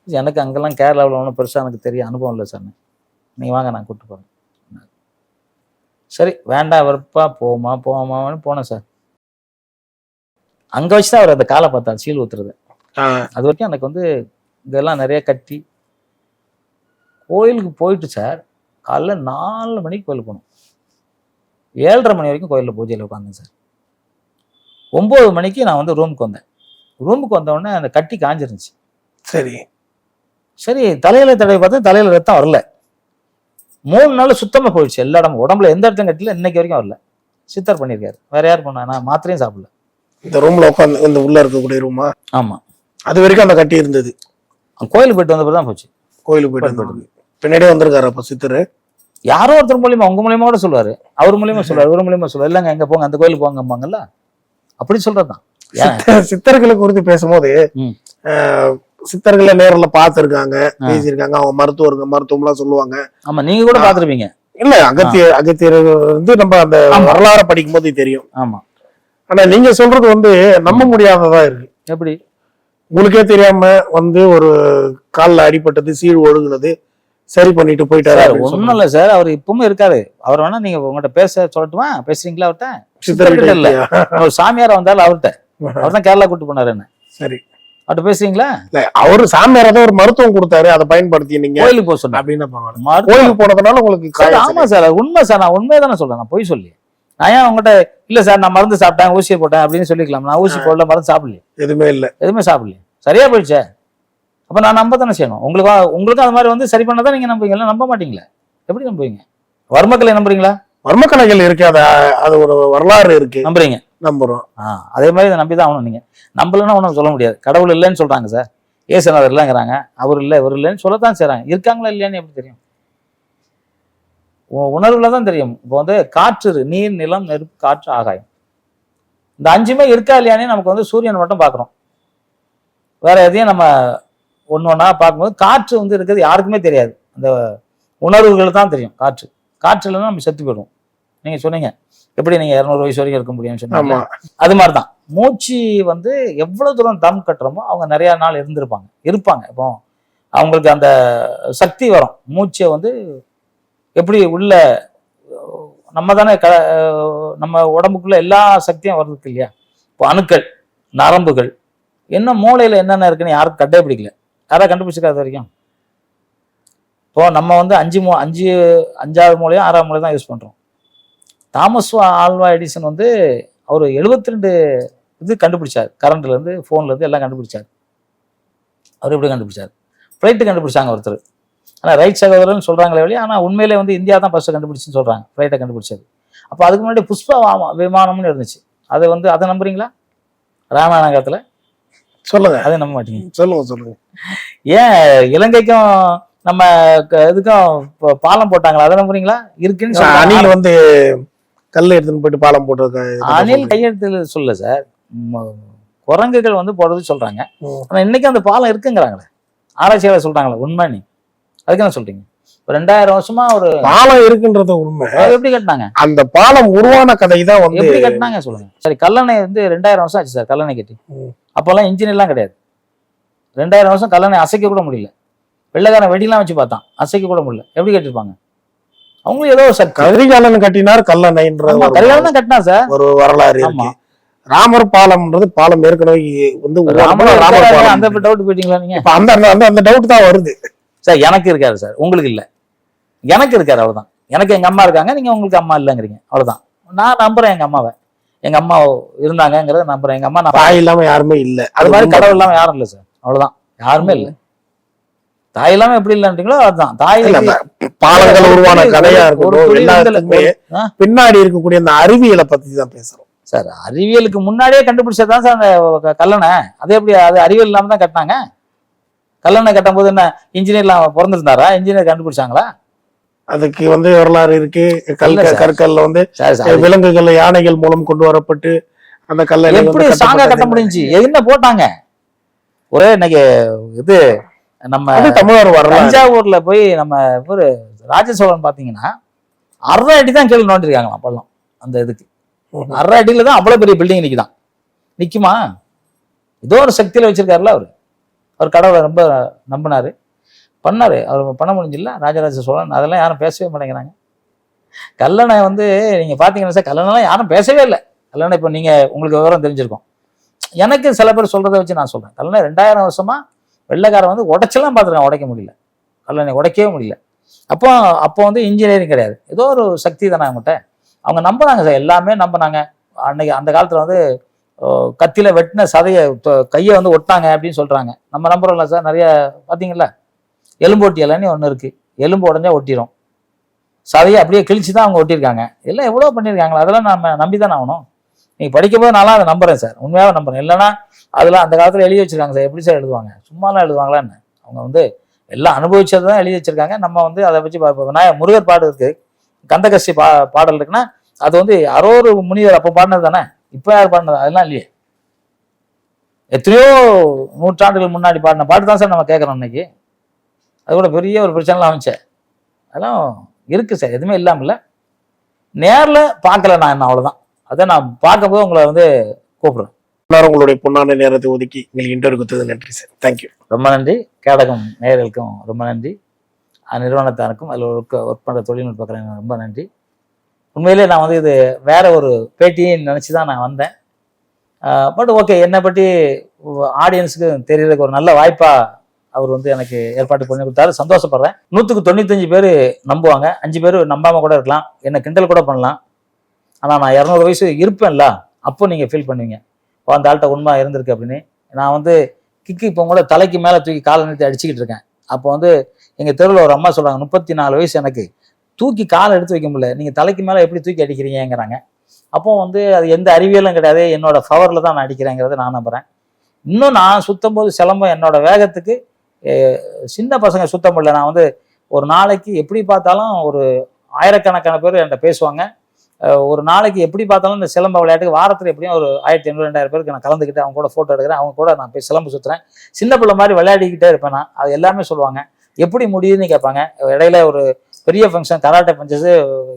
Speaker 2: எனக்கு அங்கெல்லாம் கேரளாவில் ஒன்றும் பெருசாக எனக்கு தெரிய அனுபவம் இல்லை சார், நீங்கள் வாங்க நான் கூப்பிட்டு போகிறேன். சரி, வேண்டாம் வெறுப்பா போமான்னு போனேன் சார். அங்கே வச்சு தான் அவர் அந்த காலை பார்த்தார், சீல் ஊத்துறது. அது வரைக்கும் எனக்கு இதெல்லாம் நிறைய கட்டி. கோயிலுக்கு போயிட்டு சார், காலைல 4 மணிக்கு கோயிலுக்கு போகணும். 7:30 மணி வரைக்கும் கோயிலில் பூஜையில் உட்காந்தேன் சார். 9 மணிக்கு நான் ரூமுக்கு வந்தேன். ரூமுக்கு வந்த உடனே அந்த கட்டி காஞ்சிருந்துச்சு. சரி தலையில தடவை பார்த்தா தலையில ரத்தம் வரல. 3 நாள் சுத்தமா போயிடுச்சு. எல்லா இடமும் உடம்புல எந்த இடத்தையும் கட்டில, இன்னைக்கு வரைக்கும் வரல. சித்தர் பண்ணியிருக்காரு, வேற யார் பண்ணா? நான் மாத்திரையும் சாப்பிடல. இந்த ரூம்ல உட்காந்து இந்த உள்ள இருக்கக்கூடிய ரூமா? ஆமா, அது வரைக்கும் அந்த கட்டி இருந்தது. கோயிலுக்கு போயிட்டு வந்த தான் போச்சு. கோயிலுக்கு போயிட்டு பின்னாடியே வந்திருக்காரு அப்ப சித்தர். யாரோ ஒருத்தர் மூலியமா, உங்க மூலியமா கூட சொல்லுவாரு, அவர் மூலியமா சொல்லுவாரு, இவர் மூலியமா சொல்லுவாரு. இல்லங்க எங்க போங்க, அந்த கோயிலுக்கு போங்கம்பாங்கல்ல, அப்படி சொல்றதுதான். சித்தர்களை குறித்து பேசும்போது சித்தர்களை நேரில் பார்த்திருக்காங்க, பேசியிருக்காங்க, அவங்க மருத்துவம் எல்லாம் சொல்லுவாங்க. ஆமா, நீங்க கூட பாத்துருப்பீங்க. இல்ல, அகத்தியர் நம்ம அந்த வரலாறு படிக்கும் போது தெரியும். ஆமா, ஆனா நீங்க சொல்றது நம்ப முடியாததா இருக்கு. எப்படி? உங்களுக்கே தெரியாம ஒரு கால்ல அடிபட்டது, சீழ் ஒழுகுனது, சரி பண்ணிட்டு போயிட்டாரு. ஒண்ணும் இல்ல சார், அவர் இப்பவும் இருக்காரு. அவர் வேணா நீங்க உங்கள்கிட்ட சொல்லட்டுமா? பேசுறீங்களா அவர்கிட்ட? சித்தர்கிட்ட இல்ல, ஒரு சாமியார் வந்தாலும் அவர்கிட்ட. அவர் தான் கேரளா கூட்டு போனாரு என்ன. சரி, அவர்கிட்ட பேசுறீங்களா? அவரு சாமியார் தான் ஒரு மருத்துவம் கொடுத்தாரு, அதை பயன்படுத்தி நீங்க கோயிலுக்கு போக சொன்ன அப்படின்னு. கோயிலுக்கு போனதுனால உங்களுக்கு? ஆமா சார், உண்மை சார், நான் உண்மையை தானே சொல்றேன், நான் பொய் சொல்லி. நான் ஏன் உங்ககிட்ட இல்ல சார் நான் மருந்து சாப்பிட்டேன், ஊசியை போட்டேன் அப்படின்னு சொல்லிக்கலாம். நான் ஊசி போடல, மருந்து சாப்பிடலையே, எதுவுமே சாப்பிடலையே, சரியா போயிடுச்சே. அப்ப நான் நம்ப தானே செய்யணும். உங்களுக்கு அது மாதிரி சரி பண்ணதான் நீங்க நம்புவீங்க, நம்ப மாட்டீங்களா? எப்படி நம்புவீங்க? வர்மக்கலை நம்புறீங்களா? வர்மக்கலைகள் இருக்கு, அது ஒரு வரலாறு இருக்கு, நம்புறீங்க? நம்புறோம். அதே மாதிரி இதை நம்பிதான் ஆகணும். நீங்க நம்பலன்னா ஒன்றும் சொல்ல முடியாது. கடவுள் இல்லைன்னு சொல்றாங்க சார், ஏசுநாதர் இல்லைங்கிறாங்க, அவர் இல்லை இவர் இல்லைன்னு சொல்லத்தான் செய்றாங்க. இருக்காங்களா இல்லையான்னு எப்படி தெரியும்? உணர்வுல தான் தெரியும். இப்போ காற்று, நீர், நிலம், நெருப்பு, காற்று, ஆகாயம், இந்த 5மே இருக்கா இல்லையானே நமக்கு சூரியன் மட்டும் பார்க்குறோம். வேற எதையும் நம்ம ஒன்னொன்னா பார்க்கும்போது காற்று இருக்கிறது யாருக்குமே தெரியாது. அந்த உணர்வுகள் தான் தெரியும். காற்று இல்லைன்னா நம்ம செத்து போயிடுவோம். நீங்க சொன்னீங்க எப்படி நீங்க 200 வயசு வரைக்கும் இருக்க முடியும்னு சொன்னீங்க. அது மாதிரிதான் மூச்சு எவ்வளவு தூரம் தம் கட்டுறோமோ அவங்க நிறைய நாள் இருப்பாங்க. இப்போ அவங்களுக்கு அந்த சக்தி வரும். மூச்சை எப்படி உள்ள நம்ம தானே நம்ம உடம்புக்குள்ள எல்லா சக்தியும் வருது இல்லையா? இப்போ அணுக்கள், நரம்புகள், என்ன மூளையில என்னென்ன இருக்குன்னு யாருக்கும் கண்டுபிடிக்கல. யாராவது கண்டுபிடிச்சிருக்காது வரைக்கும்? இப்போ நம்ம 5வது மூலையும் 6வது மூலையும் தான் யூஸ் பண்றோம். தாமஸ் ஆல்வா எடிசன் அவர் 72 இது கண்டுபிடிச்சார். கரண்ட்ல இருந்து, போன்ல இருந்து எல்லாம் கண்டுபிடிச்சார். அவர் எப்படி கண்டுபிடிச்சார்? ஃபிளைட்டு கண்டுபிடிச்சாங்க ஒருத்தர். ஆனா ரைட் சகோதரர்னு சொல்றாங்களே வழியா, ஆனா உண்மையிலே இந்தியா தான் ஃபர்ஸ்ட் கண்டுபிடிச்சுன்னு சொல்றாங்க, ஃபிளைட்டை கண்டுபிடிச்சது. அப்போ அதுக்கு முன்னாடி புஷ்ப விமானம்னு இருந்துச்சு. அதை நம்புறீங்களா? ராமாயணத்துல
Speaker 1: சொல்லுங்க.
Speaker 2: அதை நம்ப மாட்டீங்க.
Speaker 1: சொல்லுங்க.
Speaker 2: ஏன் இலங்கைக்கும் நம்ம இதுக்கும் பாலம் போட்டாங்களா, அதை நம்புறீங்களா? இருக்குன்னு
Speaker 1: அணில் வந்து கல் எடுத்துன்னு போயிட்டு பாலம் போட்டிருக்காங்க.
Speaker 2: அணில் கையெழுத்துல சொல்ல சார், குரங்குகள் வந்து போடுறது சொல்றாங்க. ஆனா இன்னைக்கு அந்த பாலம் இருக்குங்கிறாங்களே, ஆராய்ச்சியாளர் சொல்றாங்களே, உண்மை நீ அதுக்கு என்ன சொல்றீங்க? 2000 வருஷமா ஒரு
Speaker 1: பாலம் இருக்குன்றது உண்மை.
Speaker 2: எப்படி கட்டினாங்க?
Speaker 1: அந்த பாலம் உருவான கதை தான் வந்து
Speaker 2: எப்படி கட்டினாங்க சொல்லுங்க. சரி, கல்லணை வந்து 2000 வருஷம் ஆச்சு சார் கல்லணை கட்டி. அப்பெல்லாம் இன்ஜின் எல்லாம் கிடையாது. 2000 வருஷம் கல்லணை அசைக்க கூட முடியல. வெள்ளைக்காரன் வெடிலாம் வச்சு பார்த்தான், அசைக்க கூட முடியல. எப்படி கட்டிருப்பாங்க? அவங்களும் ஏதோ
Speaker 1: கரிகாலன் கட்டினார் கல்லணைன்ற
Speaker 2: கரிகாலன் தான் கட்டினா சார்,
Speaker 1: ஒரு வரலாறு. ஆமா, ராமர் பாலம்ன்றது பாலம் ஏற்கனவே வந்து
Speaker 2: அந்த டவுட் போயிட்டீங்களா நீங்க?
Speaker 1: அந்த டவுட் தான் வருது
Speaker 2: சார். எனக்கு இருக்காரு சார், உங்களுக்கு இல்ல. எனக்கு இருக்காரு, அவ்வளவுதான். எனக்கு எங்க அம்மா இருக்காங்க, நீங்க உங்களுக்கு அம்மா இல்லைங்கிறீங்க, அவ்வளவுதான். நான் நம்புறேன் எங்க அம்மாவை, எங்க அம்மா இருந்தாங்கிறத நம்புறேன். எங்க அம்மா தாய்
Speaker 1: இல்லாம யாருமே இல்ல,
Speaker 2: அது மாதிரி கடவுள் இல்லாம யாரும் இல்ல சார், அவ்வளவுதான். யாருமே இல்ல. தாய் இல்லாம எப்படி இல்லன்றீங்களோ அதுதான். தாய்
Speaker 1: பாலங்கள் உருவான கதையா இருக்கு. பின்னாடி இருக்கக்கூடிய அந்த அறிவியலை பத்தி தான் பேசுறோம்
Speaker 2: சார். அறிவியலுக்கு முன்னாடியே கண்டுபிடிச்சதான் சார் அந்த கல்லணை. அது எப்படி அது அறிவியல் இல்லாம தான் கட்டினாங்க. கல்லணை கட்டும் போது என்ன இன்ஜினியர்லாம் பிறந்திருந்தாரா? இன்ஜினியர் கண்டுபிடிச்சாங்களா? அதுக்கு
Speaker 1: வந்து வரலாறு இருக்கு. கற்கள்ல வந்து விலங்குகள் யானைகள் மூலம் கொண்டு வரப்பட்டு அந்த கல்லை
Speaker 2: எப்படி ஸ்ட்ராங்கா கட்ட முடிஞ்சு என்ன போட்டாங்க? ஒரே இன்னைக்கு இது நம்ம
Speaker 1: தமிழர் வரலாறு.
Speaker 2: தஞ்சாவூர்ல போய் நம்ம ஒரு ராஜ சோழன் பாத்தீங்கன்னா 6 அடி தான் கீழே நோண்டிருக்காங்களாம் பள்ளம். அந்த இதுக்கு 6 அடியில தான் அவ்வளவு பெரிய பில்டிங் நிக்குதான். நிக்குமா? ஏதோ ஒரு சக்தியில வச்சிருக்காருல அவரு. அவர் கடவுளை ரொம்ப நம்பினாரு, பண்ணாரு. அவர் பண்ண முடிஞ்சில்ல ராஜராஜ சோழன். அதெல்லாம் யாரும் பேசவே மாட்டேங்கிறாங்க. கல்லணை வந்து நீங்க பாத்தீங்கன்னா சார், கல்லணைலாம் யாரும் பேசவே இல்லை. கல்லணை இப்போ நீங்க உங்களுக்கு விவரம் தெரிஞ்சிருக்கும். எனக்கு சில பேர் சொல்றதை வச்சு நான் சொல்றேன். கல்லணை 2000 வருஷமா வெள்ளைக்காரன் வந்து உடைச்செல்லாம் பார்த்துருக்கான், உடைக்க முடியல. கல்லணை உடைக்கவே முடியல. அப்போ வந்து இன்ஜினியரிங் கிடையாது, ஏதோ ஒரு சக்தி தானே அவங்ககிட்ட. அவங்க நம்பினாங்க சார், எல்லாமே நம்பினாங்க. அன்னைக்கு அந்த காலத்துல வந்து கத்தியில வெட்டின சதையை கையை வந்து ஒட்டாங்க அப்படின்னு சொல்றாங்க. நம்ம நம்புறோம்ல சார். நிறைய பாத்தீங்களா, எலும்போட்டி இலைன்னு ஒண்ணு இருக்கு, எலும்பு உடஞ்சா ஒட்டிடும். சதையை அப்படியே கிழிச்சு தான் அவங்க ஒட்டியிருக்காங்க. எல்லாம் எவ்வளவு பண்ணியிருக்காங்களா, அதெல்லாம் நம்ம நம்பிதான் ஆகணும். நீங்க படிக்கும் போது நான்லாம் அதை நம்புறேன் சார், உண்மையாவே நம்புறேன். இல்லைன்னா அதெல்லாம் அந்த காலத்துல எழுதி வச்சிருக்காங்க சார். எப்படி சார் எழுதுவாங்க? சும்மாலாம் எழுதுவாங்களான்னு? அவங்க வந்து எல்லாம் அனுபவிச்சதான் எழுதி வச்சிருக்காங்க. நம்ம வந்து அதை வச்சு விநாயகர் முருகர் பாடல் இருக்கு, கந்தகஸ்தி பாடல் இருக்குன்னா அது வந்து யாரோ ஒரு முனிவர் அப்போ பாடினது தானே, இப்ப யார் பாடினது? அதெல்லாம் இல்லையே. எத்தனையோ நூற்றாண்டுகள் முன்னாடி பாடின பாட்டு தான் சார் நம்ம கேட்கறோம் இன்னைக்கு. அது கூட பெரிய ஒரு பிரச்சனைலாம் வந்துச்சு. அதெல்லாம் இருக்கு சார், எதுவுமே இல்லாம இல்லை. நேரில் பார்க்கல நான், என்ன அவ்வளவுதான். அதை நான் பார்க்கும்போது உங்களை வந்து கூப்பிடுறேன்.
Speaker 1: உங்களுடைய பொன்னான நேரத்தை ஒதுக்கி உங்களுக்கு இன்டர்வியூ கொடுத்தது நன்றி சார். தேங்க்யூ.
Speaker 2: ரொம்ப நன்றி. கேடகம் நேயர்களுக்கும் ரொம்ப நன்றி. நிறுவனத்தாருக்கும் அதில் ஒர்க் பண்ணுற தொழில்நுட்பக்காரங்க ரொம்ப நன்றி. உண்மையிலே நான் வந்து இது வேற ஒரு பேட்டியை நினச்சி தான் நான் வந்தேன். பட் ஓகே, என்னை பற்றி ஆடியன்ஸுக்கு தெரியறதுக்கு ஒரு நல்ல வாய்ப்பா அவர் வந்து எனக்கு ஏற்பாடு பண்ணி கொடுத்தாரு. சந்தோஷப்படுறேன். 100க்கு 95 பேர் நம்புவாங்க, 5 பேர் நம்பாம கூட இருக்கலாம், என்ன கிண்டல் கூட பண்ணலாம். ஆனால் நான் 200 வயசு இருப்பேன்ல, அப்போ நீங்கள் ஃபீல் பண்ணுவீங்க, அந்த ஆள்கிட்ட உண்மை இருந்திருக்கு அப்படின்னு. நான் வந்து கிக்கு இப்போ கூட தலைக்கு மேலே தூக்கி காலை நிறுத்தி அடிச்சுக்கிட்டு இருக்கேன். அப்போ வந்து எங்கள் தெருவில் ஒரு அம்மா சொல்கிறாங்க, 34 வயசு எனக்கு, தூக்கி காலை எடுத்து வைக்க முடியல, நீங்கள் தலைக்கு மேலே எப்படி தூக்கி அடிக்கிறீங்கிறாங்க. அப்போ வந்து அது எந்த அறிவியலும் கிடையாது, என்னோட பவரில் தான் நான் அடிக்கிறேங்கிறத நான் நம்புகிறேன். இன்னும் நான் சுத்தம் போது சிலம்பம் என்னோட வேகத்துக்கு சின்ன பசங்க சுத்த முடியல. நான் வந்து ஒரு நாளைக்கு எப்படி பார்த்தாலும் ஒரு ஆயிரக்கணக்கான பேர் என்கிட்ட பேசுவாங்க. ஒரு நாளைக்கு எப்படி பார்த்தாலும் இந்த சிலம்ப விளையாட்டுக்கு வாரத்தில் எப்படியும் ஒரு 1500-2000 பேருக்கு நான் கலந்துக்கிட்டு அவங்க கூட ஃபோட்டோ எடுக்கிறேன், அவங்க கூட நான் போய் சிலம்பு சுற்றுறேன். சின்ன பிள்ளை மாதிரி விளையாடிக்கிட்டே இருப்பேன் நான். அது எல்லாமே சொல்லுவாங்க, எப்படி முடியுதுன்னு கேட்பாங்க. இடையில ஒரு பெரிய ஃபங்க்ஷன் கராட்டே பஞ்சஸ்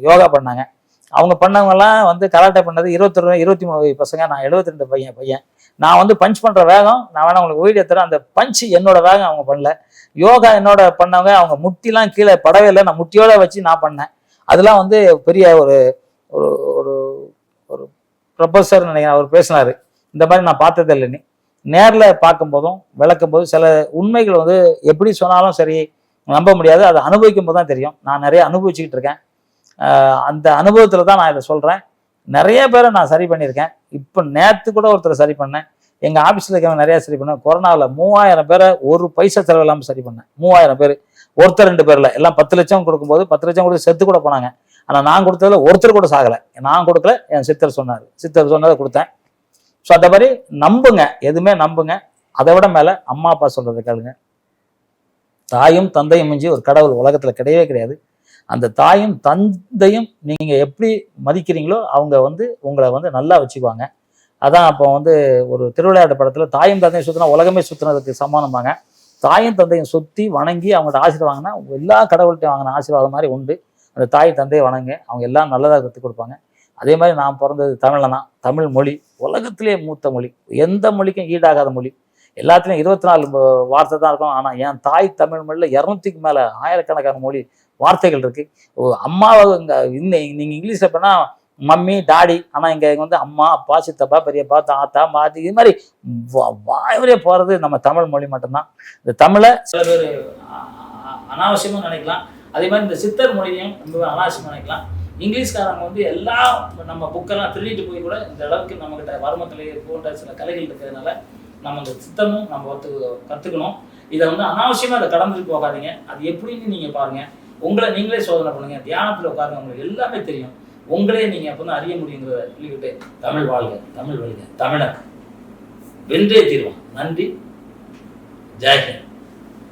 Speaker 2: யோகா பண்ணாங்க. அவங்க பண்ணவங்கலாம் வந்து கராட்டே பண்ணது 23 பசங்க, நான் 72 பையன். நான் வந்து பஞ்ச் பண்ணுற வேகம், நான் வேணா உங்களுக்கு வீடியோ தரேன், அந்த பஞ்சு என்னோட வேகம் அவங்க பண்ணல. யோகா என்னோட பண்ணவங்க, அவங்க முட்டிலாம் கீழே படவே இல்லை, நான் முட்டியோட வச்சு நான் பண்ணேன். அதெல்லாம் வந்து பெரிய ஒரு ஒரு ஒரு ஒரு ப்ரொஃபஸர் நினைக்கிறேன், அவர் பேசினாரு, இந்த மாதிரி நான் பார்த்ததே இல்லைன்னு. நேரில் பார்க்கும்போதும் விளக்கும் போது சில உண்மைகள் வந்து எப்படி சொன்னாலும் சரி நம்ப முடியாது, அதை அனுபவிக்கும் போது தான் தெரியும். நான் நிறைய அனுபவிச்சுக்கிட்டு இருக்கேன். அந்த அனுபவத்தில் தான் நான் இதை சொல்கிறேன். நிறைய பேரை நான் சரி பண்ணியிருக்கேன். இப்போ நேற்று கூட ஒருத்தர் சரி பண்ணேன். எங்கள் ஆஃபீஸில் இருக்கவங்க நிறையா சரி பண்ணேன். கொரோனாவில் 3000 பேரை ஒரு பைசா செலவு இல்லாமல் சரி பண்ணேன். 3000 பேர், ஒருத்தர் 2 பேரில், எல்லாம் 10 லட்சம் கொடுக்கும்போது 10 லட்சம் கொடுத்து செத்து கூட போனாங்க. ஆனால் நான் கொடுத்ததுல ஒருத்தர் கூட சாகலை. நான் கொடுக்கல, என் சித்தர் சொன்னதை கொடுத்தேன். ஸோ அந்த மாதிரி நம்புங்க, எதுவுமே நம்புங்க. அதை விட மேல அம்மா அப்பா சொல்றதை கேளுங்க. தாயும் தந்தையும் மிஞ்சி ஒரு கடவுள் உலகத்துல கிடையவே கிடையாது. அந்த தாயும் தந்தையும் நீங்க எப்படி மதிக்கிறீங்களோ அவங்க வந்து உங்களை வந்து நல்லா வச்சுக்குவாங்க. அதான் அப்போ வந்து ஒரு திருவிளையாட்டு படத்துல தாயும் தந்தையும் சுத்தினா உலகமே சுத்தினதுக்கு சமானமாங்க. தாயும் தந்தையும் சுத்தி வணங்கி அவங்கள்ட்ட ஆசீர்வாதம் வாங்கினா எல்லா கடவுள்கிட்டையும் வாங்கின ஆசீர்வாதம் மாதிரி உண்டு. அந்த தாய் தந்தையை வணங்க, அவங்க எல்லாம் நல்லதாக கற்றுக் கொடுப்பாங்க. அதே மாதிரி நான் பிறந்தது தமிழில் தான். தமிழ் மொழி உலகத்திலே மூத்த மொழி, எந்த மொழிக்கும் ஈடாகாத மொழி. எல்லாத்துலேயும் 24 வார்த்தை தான் இருக்கும். ஆனால் என் தாய் தமிழ் மொழியில் 200க்கு மேலே ஆயிரக்கணக்கான மொழி வார்த்தைகள் இருக்கு. அம்மாவை நீங்கள் இங்கிலீஷில் போனால் மம்மி டாடி, ஆனால் இங்கே வந்து அம்மா அப்பா சித்தப்பா பெரியப்பா தாத்தா மாத்தி இது மாதிரி வாய்வரே போகிறது நம்ம தமிழ் மொழி மட்டும்தான். இந்த தமிழை சில பேர் அனாவசியமாக நினைக்கலாம். அதே மாதிரி இந்த சித்தர் மொழியையும் ரொம்ப அனாவசியமாக நினைக்கலாம். இங்கிலீஷ்காரங்க வந்து எல்லாம் நம்ம புக்கெல்லாம் திருடிட்டு போய் கூட இந்த அளவுக்கு நம்மகிட்ட வர்மக்கலை போன்ற சில கலைகள் இருக்கிறதுனால நம்ம இந்த சித்தமும் நம்ம கற்றுக்கணும். இதை வந்து அனாவசியமாக அதை கடந்துட்டு போகாதீங்க. அது எப்படின்னு நீங்கள் பாருங்கள். உங்களை நீங்களே சோதனை பண்ணுங்கள். தியானத்தில் உட்காருங்க, உங்களுக்கு எல்லாமே தெரியும். உங்களே நீங்கள் அப்போ தான் அறிய முடியுங்கிறத சொல்லிக்கிட்டு தமிழ் வாழ்க, தமிழ் வாழ்க, தமிழர் வென்றே தீர்வான். நன்றி, ஜெய்ஹிந்த்.